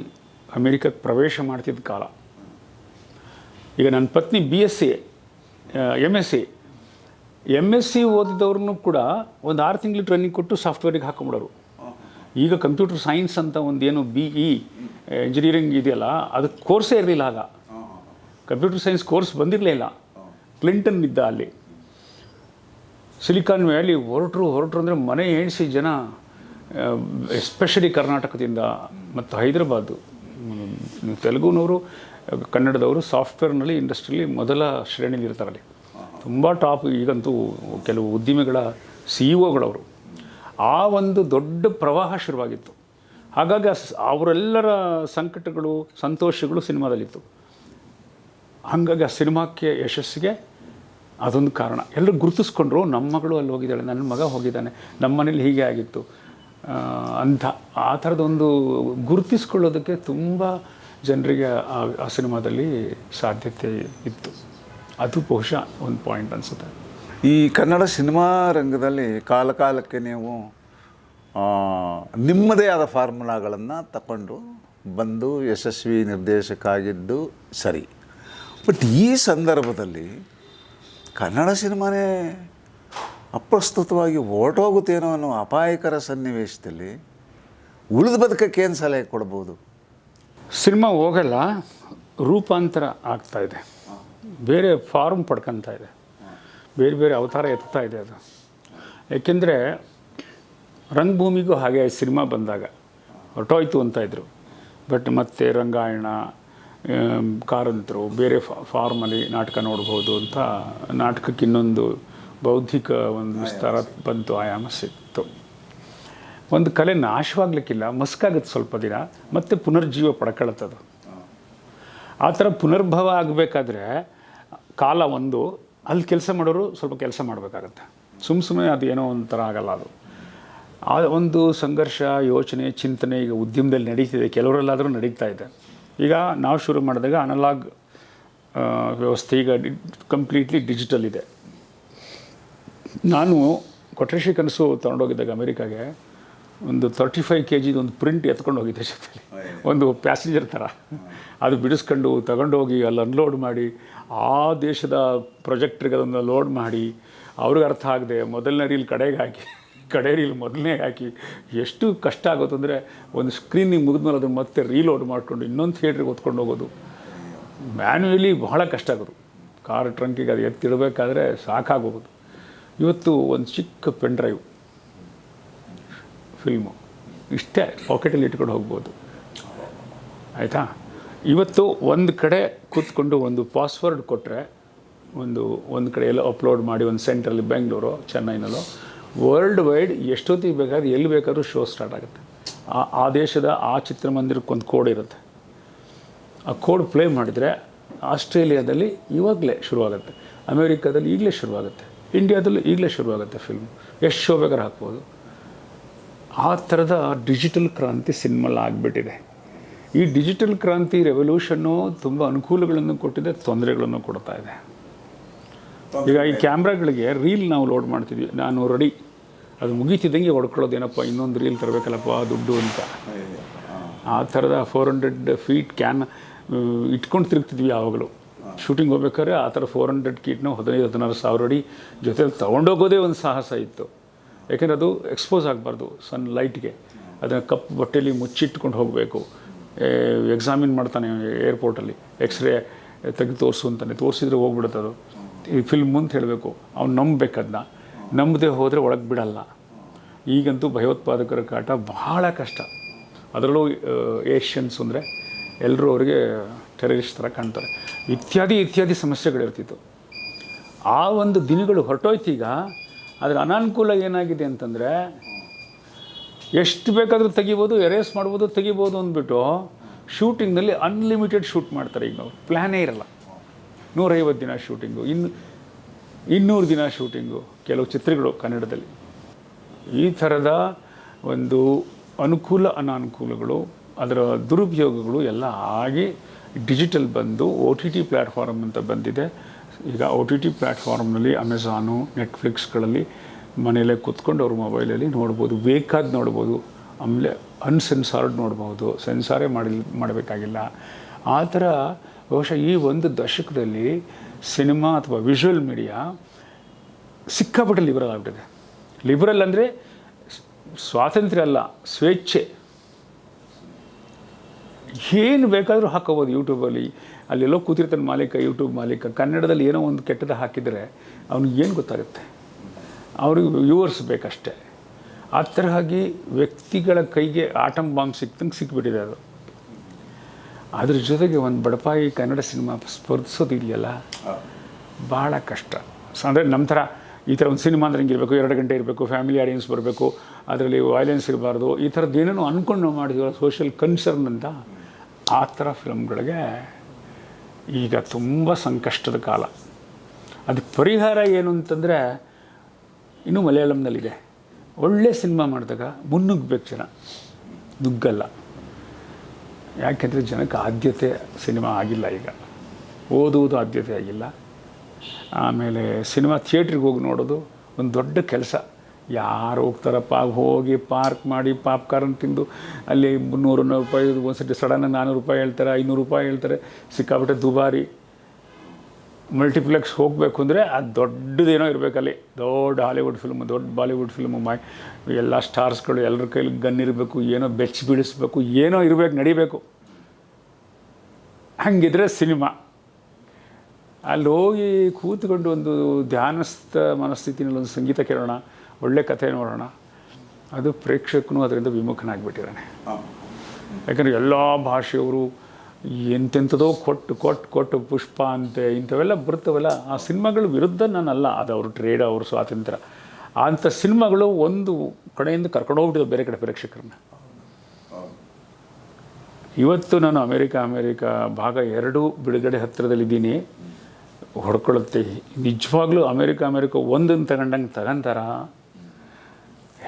ಅಮೇರಿಕಕ್ಕೆ ಪ್ರವೇಶ ಮಾಡ್ತಿದ್ದ ಕಾಲ. ಈಗ ನನ್ನ ಪತ್ನಿ BSc MSc ಓದಿದವ್ರನ್ನೂ ಕೂಡ ಒಂದು 6 ತಿಂಗಳು ಟ್ರೈನಿಂಗ್ ಕೊಟ್ಟು ಸಾಫ್ಟ್ವೇರಿಗೆ ಹಾಕೊಂಬಿಡೋರು. ಈಗ ಕಂಪ್ಯೂಟರ್ ಸೈನ್ಸ್ ಅಂತ ಒಂದೇನು BE ಇಂಜಿನಿಯರಿಂಗ್ ಇದೆಯಲ್ಲ, ಅದಕ್ಕೆ ಕೋರ್ಸೇ ಇರಲಿಲ್ಲ. ಆಗ ಕಂಪ್ಯೂಟರ್ ಸೈನ್ಸ್ ಕೋರ್ಸ್ ಬಂದಿರಲಿಲ್ಲ. ಕ್ಲಿಂಟನ್ ಇದ್ದ ಅಲ್ಲಿ. ಸಿಲಿಕಾನ್ ವ್ಯಾಲಿ ಹೊರಟರು ಅಂದರೆ ಮನೆ ಎಣಿಸಿ ಜನ, ಎಸ್ಪೆಷಲಿ ಕರ್ನಾಟಕದಿಂದ ಮತ್ತು ಹೈದರಾಬಾದು, ತೆಲುಗುನವರು, ಕನ್ನಡದವರು ಸಾಫ್ಟ್ವೇರ್ನಲ್ಲಿ ಇಂಡಸ್ಟ್ರಿಯಲ್ಲಿ ಮೊದಲ ಶ್ರೇಣಿಯಲ್ಲಿ ಇರ್ತಾರಲ್ಲಿ. ತುಂಬ ಟಾಪ್. ಈಗಂತೂ ಕೆಲವು ಉದ್ದಿಮೆಗಳ CEOಗಳವರು. ಆ ಒಂದು ದೊಡ್ಡ ಪ್ರವಾಹ ಶುರುವಾಗಿತ್ತು. ಹಾಗಾಗಿ ಅವರೆಲ್ಲರ ಸಂಕಟಗಳು, ಸಂತೋಷಗಳು ಸಿನಿಮಾದಲ್ಲಿತ್ತು. ಹಾಗಾಗಿ ಆ ಸಿನಿಮಾಕ್ಕೆ ಯಶಸ್ಸಿಗೆ ಅದೊಂದು ಕಾರಣ. ಎಲ್ಲರೂ ಗುರುತಿಸ್ಕೊಂಡ್ರು, ನಮ್ಮ ಮಗಳು ಅಲ್ಲಿ ಹೋಗಿದ್ದಾಳೆ, ನನ್ನ ಮಗ ಹೋಗಿದ್ದಾನೆ, ನಮ್ಮ ಮನೇಲಿ ಹೀಗೆ ಆಗಿತ್ತು ಅಂತ. ಆ ಥರದೊಂದು ಗುರುತಿಸ್ಕೊಳ್ಳೋದಕ್ಕೆ ತುಂಬ ಜನರಿಗೆ ಆ ಸಿನಿಮಾದಲ್ಲಿ ಸಾಧ್ಯತೆ ಇತ್ತು. ಅದು ಬಹುಶಃ ಒಂದು ಪಾಯಿಂಟ್ ಅನಿಸುತ್ತೆ. ಈ ಕನ್ನಡ ಸಿನಿಮಾ ರಂಗದಲ್ಲಿ ಕಾಲಕ್ಕೆ ನೀವು ನಿಮ್ಮದೇ ಆದ ಫಾರ್ಮುಲಾಗಳನ್ನು ತಗೊಂಡು ಬಂದು ಯಶಸ್ವಿ ನಿರ್ದೇಶಕ ಆಗಿದ್ದು ಸರಿ. ಬಟ್ ಈ ಸಂದರ್ಭದಲ್ಲಿ ಕನ್ನಡ ಸಿನಿಮಾನೇ ಅಪ್ರಸ್ತುತವಾಗಿ ಹೊರಟೋಗುತ್ತೇನೋ ಅನ್ನೋ ಅಪಾಯಕರ ಸನ್ನಿವೇಶದಲ್ಲಿ ಉಳಿದು ಬದುಕಕ್ಕೆ ಏನು ಸಲಹೆ ಕೊಡ್ಬೋದು? ಸಿನಿಮಾ ಹೋಗಲ್ಲ, ರೂಪಾಂತರ ಆಗ್ತಾಯಿದೆ, ಬೇರೆ ಫಾರ್ಮ್ ಪಡ್ಕೊತಾ ಇದೆ, ಬೇರೆ ಬೇರೆ ಅವತಾರ ಎತ್ತಾ ಇದೆ ಅದು. ಏಕೆಂದರೆ ರಂಗಭೂಮಿಗೂ ಹಾಗೆ ಸಿನಿಮಾ ಬಂದಾಗ ಹೊರಟೋಯ್ತು ಅಂತ ಇದ್ದರು. ಬಟ್ ಮತ್ತೆ ರಂಗಾಯಣ, ಕಾರಂತರು, ಬೇರೆ ಫಾರ್ಮಲ್ಲಿ ನಾಟಕ ನೋಡ್ಬೋದು ಅಂತ ನಾಟಕಕ್ಕೆ ಇನ್ನೊಂದು ಬೌದ್ಧಿಕ ಒಂದು ವಿಸ್ತಾರ ಬಂತು, ಆಯಾಮ ಸಿಕ್ತು. ಒಂದು ಕಲೆ ನಾಶವಾಗಲಿಕ್ಕಿಲ್ಲ, ಮಸ್ಕಾಗುತ್ತೆ ಸ್ವಲ್ಪ ದಿನ, ಮತ್ತೆ ಪುನರ್ಜೀವ ಪಡ್ಕೊಳತ್ತದು. ಆ ಥರ ಪುನರ್ಭವ ಆಗಬೇಕಾದ್ರೆ ಕಾಲ ಒಂದು, ಅಲ್ಲಿ ಕೆಲಸ ಮಾಡೋರು ಸ್ವಲ್ಪ ಕೆಲಸ ಮಾಡಬೇಕಾಗತ್ತೆ. ಸುಮ್ಮನೆ ಅದು ಏನೋ ಒಂಥರ ಆಗಲ್ಲ. ಅದು ಆ ಒಂದು ಸಂಘರ್ಷ, ಯೋಚನೆ, ಚಿಂತನೆ ಈಗ ಉದ್ಯಮದಲ್ಲಿ ನಡೀತಿದೆ, ಕೆಲವರೆಲ್ಲಾದರೂ ನಡೀತಾ ಇದೆ. ಈಗ ನಾವು ಶುರು ಮಾಡಿದಾಗ ಅನಲಾಗ್ ವ್ಯವಸ್ಥೆ ಈಗ ಕಂಪ್ಲೀಟ್ಲಿ ಡಿಜಿಟಲ್ ಇದೆ. ನಾನು ಕೊಟ್ರೇಶಿ ಕನಸು ತೊಗೊಂಡೋಗಿದ್ದಾಗ ಅಮೇರಿಕಾಗೆ ಒಂದು 35 kg ಒಂದು ಪ್ರಿಂಟ್ ಎತ್ಕೊಂಡು ಹೋಗಿದ್ದೆ ಜೊತೆಲಿ, ಒಂದು ಪ್ಯಾಸೆಂಜರ್ ಥರ. ಅದು ಬಿಡಿಸ್ಕೊಂಡು ತಗೊಂಡೋಗಿ ಅಲ್ಲಿ ಅನ್ಲೋಡ್ ಮಾಡಿ, ಆ ದೇಶದ ಪ್ರೊಜೆಕ್ಟ್ರಿಗೆ ಅದನ್ನು ಲೋಡ್ ಮಾಡಿ, ಅವ್ರಿಗೆ ಅರ್ಥ ಆಗದೆ ಮೊದಲನೇ ರೀಲ್ ಕಡೆಗೆ ಹಾಕಿ, ಕಡೆ ರೀಲ್ ಮೊದಲನೇ ಹಾಕಿ, ಎಷ್ಟು ಕಷ್ಟ ಆಗೋದು ಅಂದರೆ ಒಂದು ಸ್ಕ್ರೀನಿಗೆ ಮುಗಿದ್ಮೇಲೆ ಅದನ್ನು ಮತ್ತೆ ರೀಲೋಡ್ ಮಾಡಿಕೊಂಡು ಇನ್ನೊಂದು ಥಿಯೇಟ್ರಿಗೆ ಹೊತ್ಕೊಂಡು ಹೋಗೋದು ಮ್ಯಾನ್ಯುಯಲಿ ಬಹಳ ಕಷ್ಟ ಆಗೋದು. ಕಾರ್ ಟ್ರಂಕಿಗೆ ಅದು ಎತ್ತಿಡಬೇಕಾದ್ರೆ ಸಾಕಾಗೋಗೋದು. ಇವತ್ತು ಒಂದು ಚಿಕ್ಕ ಪೆನ್ ಡ್ರೈವ್ ಫಿಲ್ಮು ಇಷ್ಟೇ ಪಾಕೆಟಲ್ಲಿ ಇಟ್ಕೊಂಡು ಹೋಗ್ಬೋದು, ಆಯಿತಾ. ಇವತ್ತು ಒಂದು ಕಡೆ ಕೂತ್ಕೊಂಡು ಒಂದು ಪಾಸ್ವರ್ಡ್ ಕೊಟ್ಟರೆ ಒಂದು ಕಡೆ ಎಲ್ಲ ಅಪ್ಲೋಡ್ ಮಾಡಿ ಒಂದು ಸೆಂಟ್ರಲ್ಲಿ ಬೆಂಗಳೂರು, ಚೆನ್ನೈನಲ್ಲೋ, ವರ್ಲ್ಡ್ ವೈಡ್ ಎಷ್ಟೊತ್ತಿಗೆ ಬೇಕಾದ್ರೆ ಎಲ್ಲಿ ಬೇಕಾದ್ರೂ ಶೋ ಸ್ಟಾರ್ಟ್ ಆಗುತ್ತೆ. ಆ ದೇಶದ ಆ ಚಿತ್ರಮಂದಿರಕ್ಕೊಂದು ಕೋಡ್ ಇರುತ್ತೆ. ಆ ಕೋಡ್ ಪ್ಲೇ ಮಾಡಿದರೆ ಆಸ್ಟ್ರೇಲಿಯಾದಲ್ಲಿ ಇವಾಗಲೇ ಶುರುವಾಗುತ್ತೆ, ಅಮೇರಿಕಾದಲ್ಲಿ ಈಗಲೇ ಶುರುವಾಗುತ್ತೆ, ಇಂಡಿಯಾದಲ್ಲೂ ಈಗಲೇ ಶುರುವಾಗುತ್ತೆ ಫಿಲ್ಮ್. ಎಷ್ಟು ಶೋ ಬೇಕಾದ್ರೆ ಹಾಕ್ಬೋದು. ಆ ಥರದ ಡಿಜಿಟಲ್ ಕ್ರಾಂತಿ ಸಿನಿಮಲ್ಲಿ ಆಗಿಬಿಟ್ಟಿದೆ. ಈ ಡಿಜಿಟಲ್ ಕ್ರಾಂತಿ ರೆವಲ್ಯೂಷನ್ನು ತುಂಬ ಅನುಕೂಲಗಳನ್ನು ಕೊಟ್ಟಿದೆ, ತೊಂದರೆಗಳನ್ನು ಕೊಡ್ತಾ ಇದೆ. ಈಗ ಈ ಕ್ಯಾಮ್ರಾಗಳಿಗೆ ರೀಲ್ ನಾವು ಲೋಡ್ ಮಾಡ್ತಿದ್ವಿ, ನಾನು ರೆಡಿ, ಅದು ಮುಗೀತಿದ್ದಂಗೆ ಹೊಡ್ಕೊಳ್ಳೋದು, ಏನಪ್ಪ ಇನ್ನೊಂದು ರೀಲ್ ತರಬೇಕಲ್ಲಪ್ಪ ದುಡ್ಡು ಅಂತ. ಆ ಥರದ 400 ಫೀಟ್ ಕ್ಯಾನ್ ಇಟ್ಕೊಂಡು ತಿರುಗ್ತಿದ್ವಿ ಯಾವಾಗಲೂ. ಶೂಟಿಂಗ್ ಹೋಗ್ಬೇಕಾದ್ರೆ ಆ ಥರ 400 ಕೀಟ್ನ 15-16 ಸಾವಿರ ಅಡಿ ಜೊತೆಲಿ ತೊಗೊಂಡೋಗೋದೇ ಒಂದು ಸಾಹಸ ಇತ್ತು. ಯಾಕೆಂದರೆ ಅದು ಎಕ್ಸ್ಪೋಸ್ ಆಗಬಾರ್ದು ಸನ್ ಲೈಟ್ಗೆ. ಅದನ್ನು ಕಪ್ಪು ಬಟ್ಟೆಯಲ್ಲಿ ಮುಚ್ಚಿಟ್ಕೊಂಡು ಹೋಗಬೇಕು. ಎಕ್ಸಾಮಿನ್ ಮಾಡ್ತಾನೆ ಏರ್ಪೋರ್ಟಲ್ಲಿ, ಎಕ್ಸ್ರೇ ತೆಗೆದು ತೋರಿಸು ಅಂತಾನೆ, ತೋರಿಸಿದ್ರೆ ಹೋಗ್ಬಿಡುತ್ತೆ ಅದು. ಈ ಫಿಲ್ಮ್ ಅಂತ ಹೇಳಬೇಕು, ಅವ್ನು ನಂಬಬೇಕದನ್ನ, ನಂಬದೆ ಹೋದರೆ ಒಳಗೆ ಬಿಡಲ್ಲ. ಈಗಂತೂ ಭಯೋತ್ಪಾದಕರ ಕಾಟ ಬಹಳ ಕಷ್ಟ. ಅದರಲ್ಲೂ ಏಷ್ಯನ್ಸ್ ಅಂದರೆ ಎಲ್ಲರೂ ಅವರಿಗೆ ಟೆರರಿಸ್ಟ್ ಥರ ಕಾಣ್ತಾರೆ, ಇತ್ಯಾದಿ ಸಮಸ್ಯೆಗಳಿರ್ತಿತ್ತು. ಆ ಒಂದು ದಿನಗಳು ಹೊರಟೋಯ್ತು. ಈಗ ಅದರ ಅನಾನುಕೂಲ ಏನಾಗಿದೆ ಅಂತಂದರೆ, ಎಷ್ಟು ಬೇಕಾದರೂ ತೆಗಿಬೋದು, ಎರೇಸ್ ಮಾಡ್ಬೋದು, ತೆಗಿಬೋದು ಅಂದ್ಬಿಟ್ಟು ಶೂಟಿಂಗ್ನಲ್ಲಿ ಅನ್ಲಿಮಿಟೆಡ್ ಶೂಟ್ ಮಾಡ್ತಾರೆ. ಈಗ ನಾವು ಪ್ಲ್ಯಾನೇ ಇರಲ್ಲ. 150 ದಿನ ಶೂಟಿಂಗು, 200 ದಿನ ಶೂಟಿಂಗು ಕೆಲವು ಚಿತ್ರಗಳು ಕನ್ನಡದಲ್ಲಿ. ಈ ಥರದ ಒಂದು ಅನುಕೂಲ ಅನಾನುಕೂಲಗಳು, ಅದರ ದುರುಪಯೋಗಗಳು ಎಲ್ಲ ಆಗಿ ಡಿಜಿಟಲ್ ಬಂದು OTT ಪ್ಲ್ಯಾಟ್ಫಾರ್ಮ್ ಅಂತ ಬಂದಿದೆ. ಈಗ OTT ಪ್ಲ್ಯಾಟ್ಫಾರ್ಮ್ನಲ್ಲಿ ಅಮೆಝಾನು, ನೆಟ್ಫ್ಲಿಕ್ಸ್ಗಳಲ್ಲಿ ಮನೆಯಲ್ಲೇ ಕೂತ್ಕೊಂಡು ಅವ್ರ ಮೊಬೈಲಲ್ಲಿ ನೋಡ್ಬೋದು, ಬೇಕಾದ ನೋಡ್ಬೋದು. ಆಮೇಲೆ ಅನ್ಸೆನ್ಸಾರ್ಡ್ ನೋಡ್ಬೋದು, ಸೆನ್ಸಾರೇ ಮಾಡಬೇಕಾಗಿಲ್ಲ. ಆ ಥರ ಬಹುಶಃ ಈ ಒಂದು ದಶಕದಲ್ಲಿ ಸಿನಿಮಾ ಅಥವಾ ವಿಷುವಲ್ ಮೀಡಿಯಾ ಸಿಕ್ಕಾಪಟ್ಟೆ ಲಿಬರಲ್ ಆಗಿಬಿಟ್ಟಿದೆ. ಲಿಬರಲ್ ಅಂದರೆ ಸ್ವಾತಂತ್ರ್ಯ ಅಲ್ಲ, ಸ್ವೇಚ್ಛೆ. ಏನು ಬೇಕಾದರೂ ಹಾಕೋಬೋದು ಯೂಟ್ಯೂಬಲ್ಲಿ. ಅಲ್ಲೆಲ್ಲೋ ಕೂತಿರ್ತಾನೆ ಮಾಲೀಕ, ಯೂಟ್ಯೂಬ್ ಮಾಲೀಕ, ಕನ್ನಡದಲ್ಲಿ ಏನೋ ಒಂದು ಕೆಟ್ಟದ ಹಾಕಿದರೆ ಅವ್ನಿಗೆ ಏನು ಗೊತ್ತಾಗುತ್ತೆ? ಅವ್ರಿಗೆ ವ್ಯೂವರ್ಸ್ ಬೇಕಷ್ಟೇ. ಆ ತರಹಾಗಿ ವ್ಯಕ್ತಿಗಳ ಕೈಗೆ ಆಟಮ್ ಬಾಂಬ್ ಸಿಕ್ತಂಗೆ ಸಿಕ್ಬಿಟ್ಟಿದೆ ಅದು. ಅದ್ರ ಜೊತೆಗೆ ಒಂದು ಬಡಪಾಯಿ ಕನ್ನಡ ಸಿನಿಮಾ ಸ್ಪರ್ಧಿಸೋದಿದೆಯಲ್ಲ, ಭಾಳ ಕಷ್ಟ. ಅಂದರೆ ನಮ್ಮ ಥರ ಈ ಥರ ಒಂದು ಸಿನಿಮಾ ಅಂದರೆ ಹಿಂಗಿರಬೇಕು, 2 ಗಂಟೆ ಇರಬೇಕು, ಫ್ಯಾಮಿಲಿ ಆಡಿಯನ್ಸ್ ಬರಬೇಕು, ಅದರಲ್ಲಿ ವೈಲೆನ್ಸ್ ಇರಬಾರ್ದು, ಈ ಥರದ್ದು ಏನೇನೋ ಅಂದ್ಕೊಂಡು ನಾವು ಮಾಡಿದ್ವಲ್ಲ ಸೋಷಿಯಲ್ ಕನ್ಸರ್ನ್ ಅಂತ, ಆ ಥರ ಫಿಲ್ಮ್ಗಳಿಗೆ ಈಗ ತುಂಬ ಸಂಕಷ್ಟದ ಕಾಲ. ಅದಕ್ಕೆ ಪರಿಹಾರ ಏನು ಅಂತಂದರೆ, ಇನ್ನೂ ಮಲಯಾಳಂನಲ್ಲಿದೆ, ಒಳ್ಳೆ ಸಿನಿಮಾ ಮಾಡಿದಾಗ ಮುನ್ನುಗ್ಗಬೇಕು ಜನ, ನುಗ್ಗಲ್ಲ. ಯಾಕೆಂದರೆ ಜನಕ್ಕೆ ಆದ್ಯತೆ ಸಿನಿಮಾ ಆಗಿಲ್ಲ. ಈಗ ಓದುವುದು ಆದ್ಯತೆ ಆಗಿಲ್ಲ. ಆಮೇಲೆ ಸಿನಿಮಾ ಥಿಯೇಟ್ರಿಗೆ ಹೋಗಿ ನೋಡೋದು ಒಂದು ದೊಡ್ಡ ಕೆಲಸ. ಯಾರು ಹೋಗ್ತಾರಪ್ಪ, ಹೋಗಿ ಪಾರ್ಕ್ ಮಾಡಿ ಪಾಪ್ಕಾರ್ನ್ ತಿಂದು ಅಲ್ಲಿ 300 ರೂಪಾಯಿ, ಒಂದು ಸತಿ ಸಡನ್ 400 ರೂಪಾಯಿ ಹೇಳ್ತಾರೆ, 500 ರೂಪಾಯಿ ಹೇಳ್ತಾರೆ, ಸಿಕ್ಕಾಬಿಟ್ಟೆ ದುಬಾರಿ. ಮಲ್ಟಿಪ್ಲೆಕ್ಸ್ ಹೋಗಬೇಕು ಅಂದರೆ ಅದು ದೊಡ್ಡದೇನೋ ಇರಬೇಕಲ್ಲಿ, ದೊಡ್ಡ ಹಾಲಿವುಡ್ ಫಿಲ್ಮು, ದೊಡ್ಡ ಬಾಲಿವುಡ್ ಫಿಲ್ಮು, ಎಲ್ಲ ಸ್ಟಾರ್ಸ್ಗಳು ಎಲ್ಲರ ಕೈಲಿ ಗನ್ ಇರಬೇಕು, ಏನೋ ಬೆಚ್ಚಿ ಬೀಳಿಸ್ಬೇಕು, ಏನೋ ಇರಬೇಕು, ನಡಿಬೇಕು. ಹಾಗಿದ್ರೆ ಸಿನಿಮಾ ಅಲ್ಲಿ ಹೋಗಿ ಕೂತ್ಕೊಂಡು ಒಂದು ಧ್ಯಾನಸ್ಥ ಮನಸ್ಥಿತಿನಲ್ಲಿ ಒಂದು ಸಂಗೀತ ಕೇಳೋಣ, ಒಳ್ಳೆ ಕಥೆ ನೋಡೋಣ, ಅದು ಪ್ರೇಕ್ಷಕನು ಅದರಿಂದ ವಿಮುಖನಾಗಿಬಿಟ್ಟಿದ್ದಾನೆ. ಯಾಕಂದರೆ ಎಲ್ಲ ಭಾಷೆಯವರು ಎಂತೆಂಥದೋ ಕೊಟ್ಟು ಪುಷ್ಪ ಅಂತೆ ಇಂಥವೆಲ್ಲ ಬರ್ತವಲ್ಲ, ಆ ಸಿನಿಮಾಗಳ ವಿರುದ್ಧ ನಾನಲ್ಲ, ಅದು ಅವ್ರ ಟ್ರೇಡ್, ಅವ್ರ ಸ್ವಾತಂತ್ರ್ಯ. ಅಂಥ ಸಿನಿಮಾಗಳು ಒಂದು ಕಡೆಯಿಂದ ಕರ್ಕೊಂಡೋಗ್ಬಿಟ್ಟಿದೆ ಬೇರೆ ಕಡೆ ಪ್ರೇಕ್ಷಕರನ್ನ. ಇವತ್ತು ನಾನು ಅಮೇರಿಕಾ ಭಾಗ 2 ಬಿಡುಗಡೆ ಹತ್ತಿರದಲ್ಲಿದ್ದೀನಿ. ಹೊಡ್ಕೊಳ್ಳುತ್ತೆ ನಿಜವಾಗ್ಲೂ. ಅಮೇರಿಕಾ ಒಂದನ್ನು ತಗೊಂತಾರ,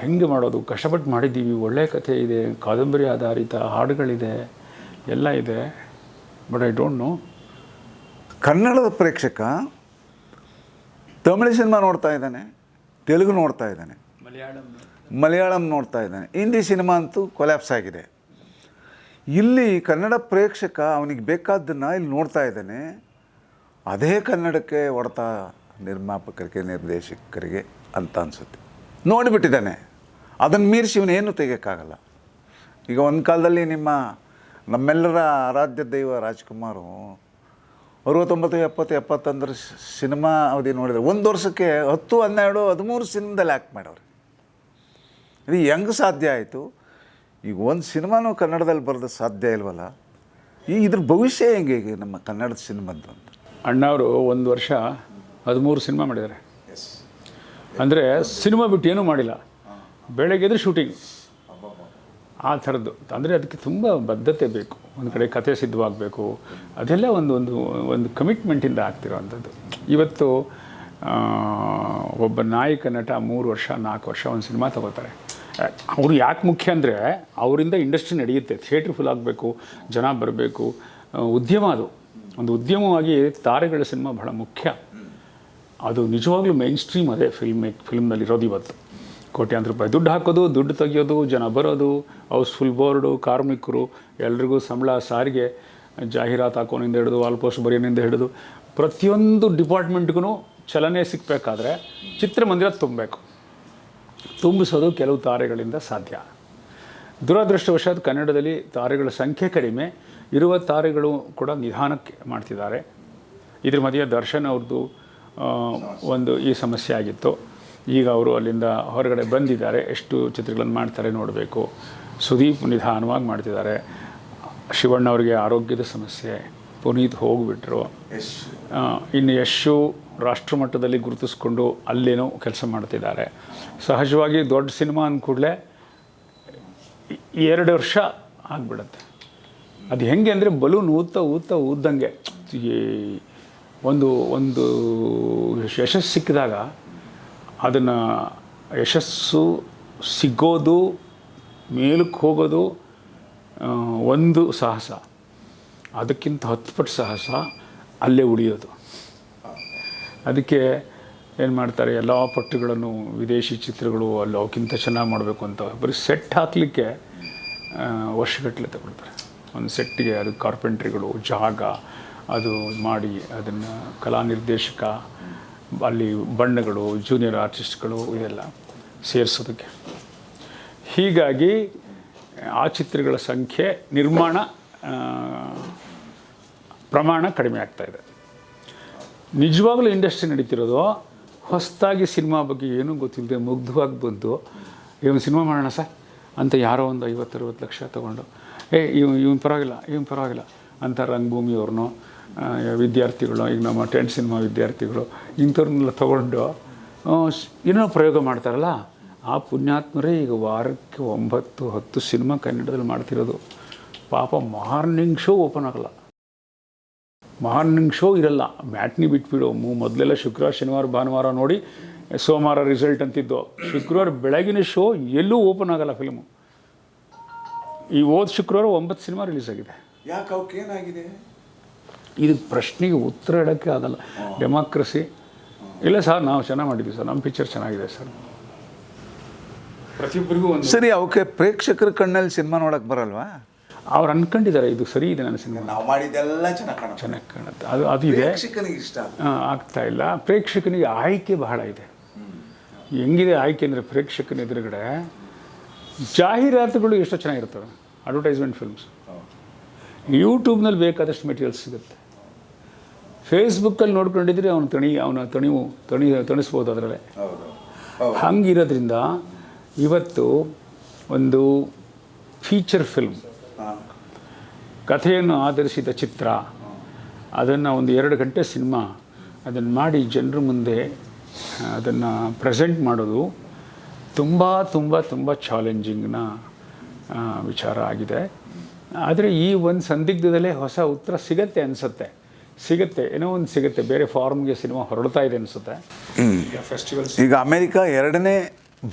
ಹೆಂಗೆ ಮಾಡೋದು? ಕಷ್ಟಪಟ್ಟು ಮಾಡಿದ್ದೀವಿ, ಒಳ್ಳೆಯ ಕಥೆ ಇದೆ, ಕಾದಂಬರಿ ಆಧಾರಿತ ಹಾಡುಗಳಿದೆ, ಎಲ್ಲ ಇದೆ. But I don't know. ಕನ್ನಡದ ಪ್ರೇಕ್ಷಕ ತಮಿಳು ಸಿನಿಮಾ ನೋಡ್ತಾ ಇದ್ದಾನೆ, ತೆಲುಗು ನೋಡ್ತಾ ಇದ್ದಾನೆ, ಮಲಯಾಳಂ ನೋಡ್ತಾ ಇದ್ದಾನೆ, ಹಿಂದಿ ಸಿನಿಮಾ ಅಂತೂ ಕೊಲ್ಯಾಪ್ಸ್ ಆಗಿದೆ. ಇಲ್ಲಿ ಕನ್ನಡ ಪ್ರೇಕ್ಷಕ ಅವನಿಗೆ ಬೇಕಾದ್ದನ್ನು ಇಲ್ಲಿ ನೋಡ್ತಾ ಇದ್ದಾನೆ. ಅದೇ ಕನ್ನಡಕ್ಕೆ ಹೊಡೆತ ನಿರ್ಮಾಪಕರಿಗೆ, ನಿರ್ದೇಶಕರಿಗೆ ಅಂತ ಅನಿಸುತ್ತೆ. ನೋಡಿಬಿಟ್ಟಿದ್ದಾನೆ, ಅದನ್ನು ಮೀರಿಸಿ ಇವನೇನು ತೆಗಿಯೋಕ್ಕಾಗಲ್ಲ. ಈಗ ಒಂದು ಕಾಲದಲ್ಲಿ ನಮ್ಮೆಲ್ಲರ ಆರಾಧ್ಯ ದೈವ ರಾಜ್ಕುಮಾರು 69, 70, 71 ಸಿನಿಮಾ ಅವಧಿ ನೋಡಿದರೆ 1 ವರ್ಷಕ್ಕೆ 10, 12, 13 ಸಿನಿಮಾದಲ್ಲಿ ಆ್ಯಕ್ಟ್ ಮಾಡೋರು. ಇದು ಹೆಂಗೆ ಸಾಧ್ಯ ಆಯಿತು? ಈಗ ಒಂದು ಸಿನಿಮಾನೂ ಕನ್ನಡದಲ್ಲಿ ಬರೋದು ಸಾಧ್ಯ ಇಲ್ವಲ್ಲ. ಇದ್ರ ಭವಿಷ್ಯ ಹೆಂಗೆ ಈಗ ನಮ್ಮ ಕನ್ನಡದ ಸಿನಿಮಾದ್ದು ಅಂತ? ಅಣ್ಣವರು 1 ವರ್ಷ 13 ಸಿನಿಮಾ ಮಾಡಿದ್ದಾರೆ. ಅಂದರೆ ಸಿನಿಮಾ ಬಿಟ್ಟು ಏನೂ ಮಾಡಿಲ್ಲ. ಬೆಳಗ್ಗೆದ್ರೆ ಶೂಟಿಂಗ್, ಆ ಥರದ್ದು. ಅಂದರೆ ಅದಕ್ಕೆ ತುಂಬ ಬದ್ಧತೆ ಬೇಕು. ಒಂದು ಕಡೆ ಕಥೆ ಸಿದ್ಧವಾಗಬೇಕು, ಅದೆಲ್ಲ ಒಂದು ಕಮಿಟ್ಮೆಂಟಿಂದ ಆಗ್ತಿರೋವಂಥದ್ದು. ಇವತ್ತು ಒಬ್ಬ ನಾಯಕ ನಟ 3 ವರ್ಷ 4 ವರ್ಷ ಒಂದು ಸಿನಿಮಾ ತಗೋತಾರೆ. ಅವರು ಯಾಕೆ ಮುಖ್ಯ ಅಂದರೆ ಅವರಿಂದ ಇಂಡಸ್ಟ್ರಿ ನಡೆಯುತ್ತೆ, ಥಿಯೇಟ್ರ್ ಫುಲ್ ಆಗಬೇಕು, ಜನ ಬರಬೇಕು, ಉದ್ಯಮ. ಅದು ಒಂದು ಉದ್ಯಮವಾಗಿ ತಾರೆಗಳ ಸಿನಿಮಾ ಬಹಳ ಮುಖ್ಯ. ಅದು ನಿಜವಾಗ್ಲೂ ಮೈನ್ ಸ್ಟ್ರೀಮ್ ಅದೇ ಫಿಲ್ಮ್ನಲ್ಲಿರೋದು. ಇವತ್ತು ಕೋಟ್ಯಾಂತರ ರೂಪಾಯಿ ದುಡ್ಡು ಹಾಕೋದು, ದುಡ್ಡು ತೆಗಿಯೋದು, ಜನ ಬರೋದು, ಹೌಸ್ಫುಲ್ ಬೋರ್ಡು, ಕಾರ್ಮಿಕರು, ಎಲ್ರಿಗೂ ಸಂಬಳ, ಸಾರಿಗೆ, ಜಾಹೀರಾತು ಹಾಕೋನಿಂದ ಹಿಡಿದು ವಾಲ್ಪೋಸ್ಟ್ ಬರೆಯೋನಿಂದ ಹಿಡಿದು ಪ್ರತಿಯೊಂದು ಡಿಪಾರ್ಟ್ಮೆಂಟ್ಗೂ ಚಲನೆ ಸಿಕ್ಕಬೇಕಾದ್ರೆ ಚಿತ್ರಮಂದಿರ ತುಂಬಬೇಕು. ತುಂಬಿಸೋದು ಕೆಲವು ತಾರೆಗಳಿಂದ ಸಾಧ್ಯ. ದುರದೃಷ್ಟವಶಾತ್ ಕನ್ನಡದಲ್ಲಿ ತಾರೆಗಳ ಸಂಖ್ಯೆ ಕಡಿಮೆ, ಇರುವ ತಾರೆಗಳು ಕೂಡ ನಿಧಾನಕ್ಕೆ ಮಾಡ್ತಿದ್ದಾರೆ. ಇದ್ರ ಮಧ್ಯೆ ದರ್ಶನ್ ಅವ್ರದ್ದು ಒಂದು ಈ ಸಮಸ್ಯೆ ಆಗಿತ್ತು. ಈಗ ಅವರು ಅಲ್ಲಿಂದ ಹೊರಗಡೆ ಬಂದಿದ್ದಾರೆ. ಎಷ್ಟು ಚಿತ್ರಗಳನ್ನು ಮಾಡ್ತಾರೆ ನೋಡಬೇಕು. ಸುದೀಪ್ ನಿಧಾನವಾಗಿ ಮಾಡ್ತಿದ್ದಾರೆ. ಶಿವಣ್ಣ ಅವರಿಗೆ ಆರೋಗ್ಯದ ಸಮಸ್ಯೆ, ಪುನೀತ್ ಹೋಗಿಬಿಟ್ರು. ಇನ್ನು ಯಶು ರಾಷ್ಟ್ರಮಟ್ಟದಲ್ಲಿ ಗುರುತಿಸ್ಕೊಂಡು ಅಲ್ಲೇನೋ ಕೆಲಸ ಮಾಡ್ತಿದ್ದಾರೆ. ಸಹಜವಾಗಿ ದೊಡ್ಡ ಸಿನಿಮಾ ಅಂದ ಕೂಡಲೇ 2 ವರ್ಷ ಆಗಿಬಿಡುತ್ತೆ. ಅದು ಹೆಂಗೆ ಅಂದರೆ ಬಲೂನ್ ಊದ್ದಂಗೆ ಒಂದು ಯಶಸ್ಸು ಸಿಕ್ಕಿದಾಗ ಅದನ್ನು ಯಶಸ್ಸು ಸಿಗೋದು, ಮೇಲಕ್ಕೆ ಹೋಗೋದು ಒಂದು ಸಾಹಸ. ಅದಕ್ಕಿಂತ 10 ಪಟ್ಟು ಸಾಹಸ ಅಲ್ಲೇ ಉಳಿಯೋದು. ಅದಕ್ಕೆ ಏನು ಮಾಡ್ತಾರೆ, ಎಲ್ಲ ಪಟ್ಟುಗಳನ್ನು ವಿದೇಶಿ ಚಿತ್ರಗಳು ಅಲ್ಲಿ ಅವಕ್ಕಿಂತ ಚೆನ್ನಾಗಿ ಮಾಡಬೇಕು ಅಂತ ಬರೀ ಸೆಟ್ ಹಾಕಲಿಕ್ಕೆ ವರ್ಷಗಟ್ಟಲೆ ತಗೊಳ್ತಾರೆ. ಒಂದು ಸೆಟ್ಟಿಗೆ ಅದು ಕಾರ್ಪೆಂಟ್ರಿಗಳು, ಜಾಗ, ಅದು ಮಾಡಿ ಅದನ್ನು ಕಲಾ ನಿರ್ದೇಶಕ, ಅಲ್ಲಿ ಬಣ್ಣಗಳು, ಜೂನಿಯರ್ ಆರ್ಟಿಸ್ಟ್ಗಳು ಇದೆಲ್ಲ ಸೇರಿಸೋದಕ್ಕೆ. ಹೀಗಾಗಿ ಆ ಚಿತ್ರಗಳ ಸಂಖ್ಯೆ, ನಿರ್ಮಾಣ ಪ್ರಮಾಣ ಕಡಿಮೆ ಆಗ್ತಾಯಿದೆ. ನಿಜವಾಗ್ಲೂ ಇಂಡಸ್ಟ್ರಿ ನಡೀತಿರೋದು ಹೊಸದಾಗಿ ಸಿನಿಮಾ ಬಗ್ಗೆ ಏನೂ ಗೊತ್ತಿಲ್ಲದೆ ಮುಗ್ಧವಾಗಿ ಬಂದು ಇವನು ಸಿನಿಮಾ ಮಾಡೋಣ ಸರ್ ಅಂತ ಯಾರೋ ಒಂದು 50-60 ಲಕ್ಷ ತೊಗೊಂಡು ಇವನು ಪರವಾಗಿಲ್ಲ ಅಂತ ರಂಗಭೂಮಿಯವ್ರನ್ನೋ ವಿದ್ಯಾರ್ಥಿಗಳು, ಈಗ ನಮ್ಮ 10 ಸಿನಿಮಾ ವಿದ್ಯಾರ್ಥಿಗಳು ಇಂಥವ್ರನ್ನೆಲ್ಲ ತೊಗೊಂಡು ಏನೋ ಪ್ರಯೋಗ ಮಾಡ್ತಾರಲ್ಲ, ಆ ಪುಣ್ಯಾತ್ಮರೇ ಈಗ ವಾರಕ್ಕೆ 9-10 ಸಿನಿಮಾ ಕನ್ನಡದಲ್ಲಿ ಮಾಡ್ತಿರೋದು. ಪಾಪ ಮಾರ್ನಿಂಗ್ ಶೋ ಓಪನ್ ಆಗಲ್ಲ, ಮಾರ್ನಿಂಗ್ ಶೋ ಇರಲ್ಲ, ಮ್ಯಾಟ್ನಿ ಬಿಟ್ಬಿಡು. ಮೊದಲೆಲ್ಲ ಶುಕ್ರವಾರ, ಶನಿವಾರ, ಭಾನುವಾರ ನೋಡಿ ಸೋಮವಾರ ರಿಸಲ್ಟ್ ಅಂತಿದ್ದು. ಶುಕ್ರವಾರ ಬೆಳಗಿನ ಶೋ ಎಲ್ಲೂ ಓಪನ್ ಆಗಲ್ಲ ಫಿಲ್ಮು. ಈ ಹೋದ ಶುಕ್ರವಾರ 9 ಸಿನಿಮಾ ರಿಲೀಸ್ ಆಗಿದೆ. ಯಾಕೆ ಅವಕ್ಕೆ ಏನಾಗಿದೆ? ಇದಕ್ಕೆ ಪ್ರಶ್ನೆಗೆ ಉತ್ತರ ಇಡೋಕ್ಕೆ ಆಗಲ್ಲ. ಡೆಮಾಕ್ರಸಿ ಇಲ್ಲ ಸರ್, ನಾವು ಚೆನ್ನಾಗಿ ಮಾಡಿದ್ವಿ ಸರ್, ನಮ್ಮ ಪಿಕ್ಚರ್ ಚೆನ್ನಾಗಿದೆ ಸರ್. ಪ್ರತಿಯೊಬ್ಬರಿಗೂ ಒಂದು ಸರಿ, ಅವಕ್ಕೆ ಪ್ರೇಕ್ಷಕರ ಕಣ್ಣಲ್ಲಿ ಸಿನಿಮಾ ನೋಡೋಕ್ಕೆ ಬರಲ್ವಾ? ಅವ್ರು ಅಂದ್ಕೊಂಡಿದ್ದಾರೆ ಇದು ಸರಿ ಇದೆ ನನ್ನ ಸಿನಿಮಾ, ನಾವು ಮಾಡಿದ್ದೆಲ್ಲ ಚೆನ್ನಾಗಿ ಕಾಣುತ್ತೆ, ಅದು ಇದೆ, ಪ್ರೇಕ್ಷಕನಿಗೆ ಇಷ್ಟ ಆಗ್ತಾ ಇಲ್ಲ. ಪ್ರೇಕ್ಷಕನಿಗೆ ಆಯ್ಕೆ ಬಹಳ ಇದೆ. ಹೆಂಗಿದೆ ಆಯ್ಕೆ ಅಂದರೆ, ಪ್ರೇಕ್ಷಕನ ಎದುರುಗಡೆ ಜಾಹೀರಾತುಗಳು ಎಷ್ಟೋ ಚೆನ್ನಾಗಿರ್ತವೆ, ಅಡ್ವರ್ಟೈಸ್ಮೆಂಟ್ ಫಿಲ್ಮ್ಸ್. ಯೂಟ್ಯೂಬ್ನಲ್ಲಿ ಬೇಕಾದಷ್ಟು ಮೆಟೀರಿಯಲ್ಸ್ ಸಿಗುತ್ತೆ. ಫೇಸ್ಬುಕ್ಕಲ್ಲಿ ನೋಡ್ಕೊಂಡಿದ್ರೆ ಅವನ ತಣಿಸ್ಬೋದು ಅದರಲ್ಲೇ. ಹಂಗಿರೋದ್ರಿಂದ ಇವತ್ತು ಒಂದು ಫೀಚರ್ ಫಿಲ್ಮ್, ಕಥೆಯನ್ನು ಆಧರಿಸಿದ ಚಿತ್ರ, ಅದನ್ನು ಒಂದು 2 ಗಂಟೆ ಸಿನಿಮಾ ಅದನ್ನು ಮಾಡಿ ಜನರ ಮುಂದೆ ಅದನ್ನು ಪ್ರೆಸೆಂಟ್ ಮಾಡೋದು ತುಂಬ ಚಾಲೆಂಜಿಂಗ್ನ ವಿಚಾರ ಆಗಿದೆ. ಆದರೆ ಈ ಒಂದು ಸಂದಿಗ್ಧದಲ್ಲೇ ಹೊಸ ಉತ್ತರ ಸಿಗತ್ತೆ ಅನಿಸುತ್ತೆ, ಏನೋ ಒಂದು ಸಿಗುತ್ತೆ, ಬೇರೆ ಫಾರ್ಮ್ಗೆ ಸಿನಿಮಾ ಹೊರಡ್ತಾ ಇದೆ ಅನಿಸುತ್ತೆ. ಫೆಸ್ಟಿವಲ್ಸ್ ಈಗ ಅಮೇರಿಕಾ 2ನೇ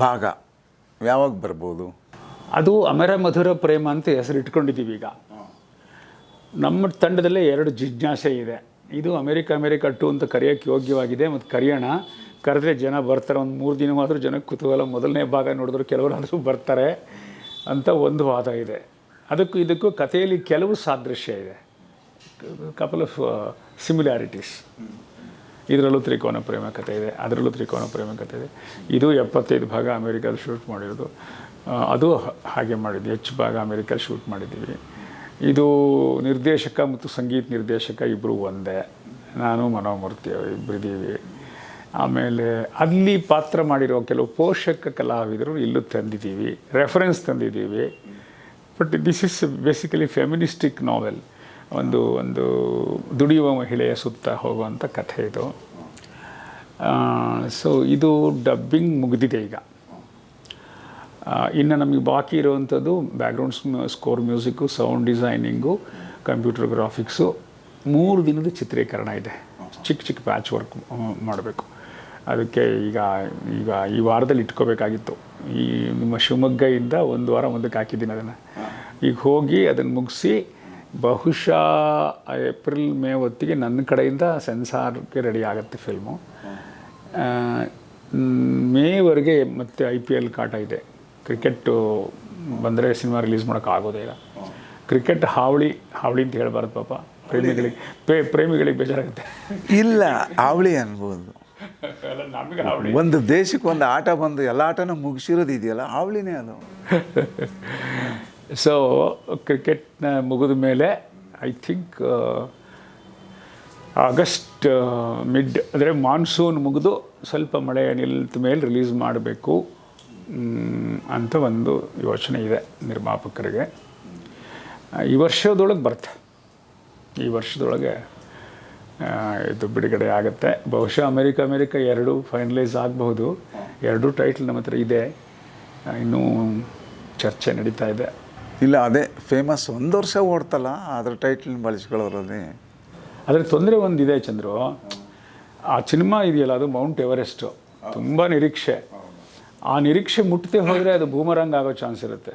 ಭಾಗ ಯಾವಾಗ ಬರ್ಬೋದು? ಅದು ಅಮರ ಮಧುರ ಪ್ರೇಮ ಅಂತ ಹೆಸರು ಇಟ್ಕೊಂಡಿದ್ದೀವಿ. ಈಗ ನಮ್ಮ ತಂಡದಲ್ಲೇ 2 ಜಿಜ್ಞಾಸೆ ಇದೆ. ಇದು ಅಮೇರಿಕಾ 2 ಅಂತ ಕರೆಯೋಕ್ಕೆ ಯೋಗ್ಯವಾಗಿದೆ, ಮತ್ತು ಕರೆದ್ರೆ ಜನ ಬರ್ತಾರೆ. ಒಂದು 3 ದಿನವಾದರೂ ಜನಕ್ಕೆ ಕುತೂಹಲ, ಮೊದಲನೇ ಭಾಗ ನೋಡಿದ್ರು ಕೆಲವರಾದರೂ ಬರ್ತಾರೆ ಅಂತ ಒಂದು ವಾದ ಇದೆ. ಇದಕ್ಕೂ ಕಥೆಯಲ್ಲಿ ಕೆಲವು ಸಾದೃಶ್ಯ ಇದೆ, ಕಪಲ್ ಆಫ್ ಸಿಮಿಲಾರಿಟೀಸ್. ಇದರಲ್ಲೂ ತ್ರಿಕೋನ ಪ್ರೇಮ ಕಥೆ ಇದೆ, ಅದರಲ್ಲೂ ತ್ರಿಕೋನ ಪ್ರೇಮ ಕಥೆ ಇದೆ. ಇದು 75 ಭಾಗ ಅಮೇರಿಕಾದ ಶೂಟ್ ಮಾಡಿರೋದು, ಅದು ಹಾಗೆ ಮಾಡಿದ್ವಿ. ಹೆಚ್ಚು ಭಾಗ ಅಮೇರಿಕಲ್ಲಿ ಶೂಟ್ ಮಾಡಿದ್ದೀವಿ. ಇದು ನಿರ್ದೇಶಕ ಮತ್ತು ಸಂಗೀತ ನಿರ್ದೇಶಕ ಇಬ್ಬರು ಒಂದೇ, ನಾನು ಮನೋಮೂರ್ತಿ ಇಬ್ಬರಿದ್ದೀವಿ. ಆಮೇಲೆ ಅಲ್ಲಿ ಪಾತ್ರ ಮಾಡಿರೋ ಕೆಲವು ಪೋಷಕ ಕಲಾವಿದರು ಇಲ್ಲೂ ತಂದಿದ್ದೀವಿ, ರೆಫರೆನ್ಸ್ ತಂದಿದ್ದೀವಿ. But this is basically feministic novel, ಒಂದು ದುಡಿಯುವ ಮಹಿಳೆಯ ಸುತ್ತ ಹೋಗುವಂಥ ಕಥೆ ಇದು. ಸೊ ಇದು ಡಬ್ಬಿಂಗ್ ಮುಗಿದಿದೆ ಈಗ. ಇನ್ನು ನಮಗೆ ಬಾಕಿ ಇರುವಂಥದ್ದು background score, music, sound designing, computer graphics. 3 ದಿನದ ಚಿತ್ರೀಕರಣ ಇದೆ. ಚಿಕ್ಕ ಪ್ಯಾಚ್ ವರ್ಕ್ ಮಾಡಬೇಕು. ಅದಕ್ಕೆ ಈಗ ಈ ವಾರದಲ್ಲಿ ಇಟ್ಕೋಬೇಕಾಗಿತ್ತು. ಈ ನಿಮ್ಮ ಶಿವಮೊಗ್ಗದಿಂದ 1 ವಾರ ಮುಂದಕ್ಕೆ ಹಾಕಿದ್ದೀನಿ ಅದನ್ನು. ಈಗ ಹೋಗಿ ಅದನ್ನು ಮುಗಿಸಿ ಬಹುಶಃ ಏಪ್ರಿಲ್ ಮೇ ಹೊತ್ತಿಗೆ ನನ್ನ ಕಡೆಯಿಂದ ಸೆನ್ಸಾರ್ಗೆ ರೆಡಿ ಆಗುತ್ತೆ ಫಿಲ್ಮು. ಮೇವರೆಗೆ ಮತ್ತೆ IPL ಕಾಟ ಇದೆ. ಕ್ರಿಕೆಟ್ಟು ಬಂದರೆ ಸಿನಿಮಾ ರಿಲೀಸ್ ಮಾಡೋಕ್ಕಾಗೋದೇ ಇಲ್ಲ. ಕ್ರಿಕೆಟ್ ಹಾವಳಿ ಅಂತ ಹೇಳ್ಬಾರ್ದು ಪಾಪ, ಪ್ರೇಮಿಗಳಿಗೆ ಬೇಜಾರಾಗುತ್ತೆ. ಇಲ್ಲ, ಹಾವಳಿ ಅನ್ಬೋದು. ನಮಗೆ ಹಾವಳಿ. ಒಂದು ದೇಶಕ್ಕೆ ಒಂದು ಆಟ ಬಂದು ಎಲ್ಲ ಆಟನೂ ಮುಗಿಸಿರೋದು ಇದೆಯಲ್ಲ, ಹಾವಳಿನೇ ಅದು. ಸೊ ಕ್ರಿಕೆಟ್ನ ಮುಗಿದ ಮೇಲೆ ಐ ಥಿಂಕ್ ಆಗಸ್ಟ್ ಮಿಡ್, ಅಂದರೆ ಮಾನ್ಸೂನ್ ಮುಗಿದು ಸ್ವಲ್ಪ ಮಳೆ ನಿಲ್ತ ಮೇಲೆ ರಿಲೀಸ್ ಮಾಡಬೇಕು ಅಂತ ಒಂದು ಯೋಚನೆ ಇದೆ ನಿರ್ಮಾಪಕರಿಗೆ. ಈ ವರ್ಷದೊಳಗೆ ಈ ವರ್ಷದೊಳಗೆ ಇದು ಬಿಡುಗಡೆ ಆಗುತ್ತೆ. ಬಹುಶಃ ಅಮೇರಿಕಾ 2 ಫೈನಲೈಸ್ ಆಗಬಹುದು. 2 ಟೈಟ್ಲ್ ನಮ್ಮ ಹತ್ರ ಇದೆ, ಇನ್ನೂ ಚರ್ಚೆ ನಡೀತಾ ಇದೆ. ಇಲ್ಲ, ಅದೇ ಫೇಮಸ್ 1 ವರ್ಷ ಓಡ್ತಲ್ಲ, ಅದ್ರ ಟೈಟ್ಲ್ ಬಳಸ್ಕೊಳ್ಳೋರೇ. ಅದರ ತೊಂದರೆ ಒಂದಿದೆ ಚಂದ್ರು, ಆ ಸಿನಿಮಾ ಇದೆಯಲ್ಲ ಅದು ಮೌಂಟ್ ಎವರೆಸ್ಟು, ತುಂಬ ನಿರೀಕ್ಷೆ. ಆ ನಿರೀಕ್ಷೆ ಮುಟ್ಟದೆ ಹೋದರೆ ಅದು ಬೂಮರಂಗ್ ಆಗೋ ಚಾನ್ಸ್ ಇರುತ್ತೆ.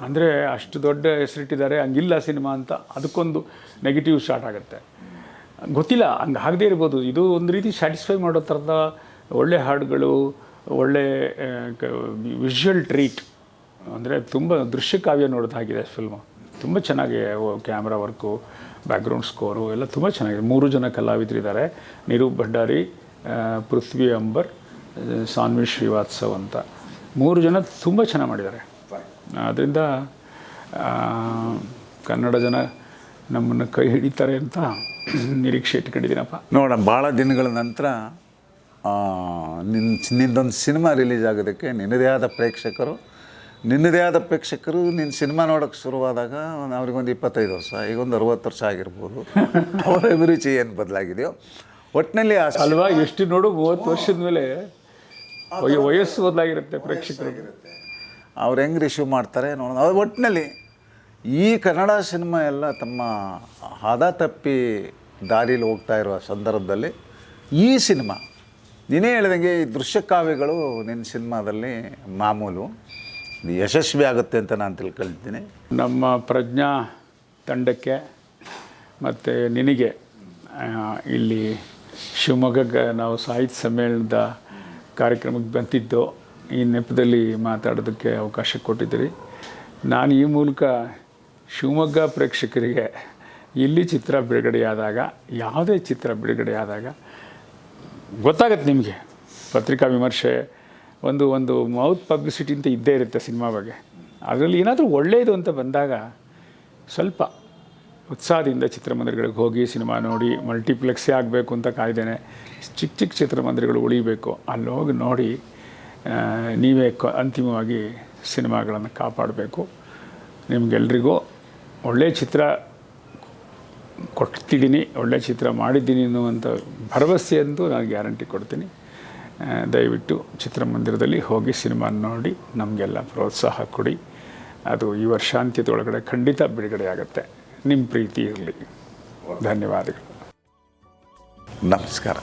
ಅಂದರೆ ಅಷ್ಟು ದೊಡ್ಡ ಹೆಸರಿಟ್ಟಿದ್ದಾರೆ, ಹಂಗಿಲ್ಲ ಸಿನಿಮಾ ಅಂತ ಅದಕ್ಕೊಂದು ನೆಗೆಟಿವ್ ಸ್ಟಾರ್ಟ್ ಆಗುತ್ತೆ. ಗೊತ್ತಿಲ್ಲ, ಹಂಗೆ ಆಗದೇ ಇರ್ಬೋದು. ಇದು ಒಂದು ರೀತಿ ಸ್ಯಾಟಿಸ್ಫೈ ಮಾಡೋ ಥರದ ಒಳ್ಳೆ ಹಾಡುಗಳು, ಒಳ್ಳೆ ವಿಷುವಲ್ ಟ್ರೀಟ್, ಅಂದರೆ ತುಂಬ ದೃಶ್ಯಕಾವ್ಯ ನೋಡೋದು ಹಾಗಿದೆ ಫಿಲ್ಮು. ತುಂಬ ಚೆನ್ನಾಗಿ ಕ್ಯಾಮ್ರಾ ವರ್ಕು, ಬ್ಯಾಕ್ಗ್ರೌಂಡ್ ಸ್ಕೋರು ಎಲ್ಲ ತುಂಬ ಚೆನ್ನಾಗಿದೆ. 3 ಜನ ಕಲಾವಿದರಿದ್ದಾರೆ, ನಿರೂಪ್ ಭಂಡಾರಿ, ಪೃಥ್ವಿ ಅಂಬರ್, ಸಾನ್ವಿ ಶ್ರೀವಾತ್ಸವ್ ಅಂತ. 3 ಜನ ತುಂಬ ಚೆನ್ನಾಗಿ ಮಾಡಿದ್ದಾರೆ. ಆದ್ದರಿಂದ ಕನ್ನಡ ಜನ ನಮ್ಮನ್ನು ಕೈ ಹಿಡಿತಾರೆ ಅಂತ ನಿರೀಕ್ಷೆ ಇಟ್ಕೊಂಡಿದ್ದೀನಪ್ಪ. ನೋಡೋಣ, ಭಾಳ ದಿನಗಳ ನಂತರ ನಿನ್ನದೊಂದು ಸಿನಿಮಾ ರಿಲೀಸ್ ಆಗೋದಕ್ಕೆ ನಿನ್ನದೇ ಆದ ಪ್ರೇಕ್ಷಕರು ನಿನ್ನ ಸಿನಿಮಾ ನೋಡೋಕ್ಕೆ ಶುರುವಾದಾಗ ಅವ್ರಿಗೊಂದು 25 ವರ್ಷ, ಈಗೊಂದು 60 ವರ್ಷ ಆಗಿರ್ಬೋದು. ಅವರ ಅಭಿರುಚಿ ಏನು ಬದಲಾಗಿದೆಯೋ ಒಟ್ಟಿನಲ್ಲಿ ಅಲ್ವಾ, ಎಷ್ಟು ನೋಡು 30 ವರ್ಷದ ಮೇಲೆ ವಯಸ್ಸು ಬದಲಾಗಿರುತ್ತೆ ಪ್ರೇಕ್ಷಕರಿಗೆ. ಅವ್ರು ಹೆಂಗೆ ರಿಸೀವ್ ಮಾಡ್ತಾರೆ ನೋಡೋಣ. ಅದು ಒಟ್ಟಿನಲ್ಲಿ ಈ ಕನ್ನಡ ಸಿನಿಮಾ ಎಲ್ಲ ತಮ್ಮ ಹದ ತಪ್ಪಿ ದಾರಿಲಿ ಹೋಗ್ತಾ ಇರುವ ಸಂದರ್ಭದಲ್ಲಿ ಈ ಸಿನಿಮಾ, ನೀನೇ ಹೇಳಿದಂಗೆ ಈ ದೃಶ್ಯಕಾವ್ಯಗಳು ನಿನ್ನ ಸಿನಿಮಾದಲ್ಲಿ ಮಾಮೂಲು, ಇದು ಯಶಸ್ವಿ ಆಗುತ್ತೆ ಅಂತ ನಾನು ತಿಳ್ಕೊಳ್ತೀನಿ. ನಮ್ಮ ಪ್ರಜ್ಞಾ ತಂಡಕ್ಕೆ ಮತ್ತು ನಿನಗೆ ಇಲ್ಲಿ ಶಿವಮೊಗ್ಗಕ್ಕೆ ನಾವು ಸಾಹಿತ್ಯ ಸಮ್ಮೇಳನದ ಕಾರ್ಯಕ್ರಮಕ್ಕೆ ಬಂದಿದ್ದು, ಈ ನೆಪದಲ್ಲಿ ಮಾತಾಡೋದಕ್ಕೆ ಅವಕಾಶ ಕೊಟ್ಟಿದ್ದೀರಿ. ನಾನು ಈ ಮೂಲಕ ಶಿವಮೊಗ್ಗ ಪ್ರೇಕ್ಷಕರಿಗೆ ಇಲ್ಲಿ ಚಿತ್ರ ಬಿಡುಗಡೆಯಾದಾಗ, ಯಾವುದೇ ಚಿತ್ರ ಬಿಡುಗಡೆಯಾದಾಗ ಗೊತ್ತಾಗತ್ತೆ ನಿಮಗೆ. ಪತ್ರಿಕಾ ವಿಮರ್ಶೆ ಒಂದು ಮೌತ್ ಪಬ್ಲಿಸಿಟಿ ಅಂತ ಇದ್ದೇ ಇರುತ್ತೆ ಸಿನಿಮಾ ಬಗ್ಗೆ. ಅದರಲ್ಲಿ ಏನಾದರೂ ಒಳ್ಳೆಯದು ಅಂತ ಬಂದಾಗ ಸ್ವಲ್ಪ ಉತ್ಸಾಹದಿಂದ ಚಿತ್ರಮಂದಿರಗಳಿಗೆ ಹೋಗಿ ಸಿನಿಮಾ ನೋಡಿ, ಮಲ್ಟಿಪ್ಲೆಕ್ಸೇ ಆಗಬೇಕು ಅಂತ ಕಾಯ್ದೇನೆ. ಚಿಕ್ಕ ಚಿತ್ರಮಂದಿರಗಳು ಉಳಿಬೇಕು, ಅಲ್ಲಿ ಹೋಗಿ ನೋಡಿ ನೀವೇ ಅಂತಿಮವಾಗಿ ಸಿನಿಮಾಗಳನ್ನು ಕಾಪಾಡಬೇಕು. ನಿಮಗೆಲ್ರಿಗೂ ಒಳ್ಳೆಯ ಚಿತ್ರ ಕೊಡ್ತಿದ್ದೀನಿ, ಒಳ್ಳೆಯ ಚಿತ್ರ ಮಾಡಿದ್ದೀನಿ ಅನ್ನುವಂಥ ಭರವಸೆಯಂತೂ ನಾನು ಗ್ಯಾರಂಟಿ ಕೊಡ್ತೀನಿ. ದಯವಿಟ್ಟು ಚಿತ್ರಮಂದಿರದಲ್ಲಿ ಹೋಗಿ ಸಿನಿಮಾ ನೋಡಿ ನಮಗೆಲ್ಲ ಪ್ರೋತ್ಸಾಹ ಕೊಡಿ. ಅದು ಈ ವರ್ಷಾಂತ್ಯದೊಳಗಡೆ ಖಂಡಿತ ಬಿಡುಗಡೆ ಆಗುತ್ತೆ. ನಿಮ್ಮ ಪ್ರೀತಿ ಇರಲಿ. ಧನ್ಯವಾದಗಳು. ನಮಸ್ಕಾರ.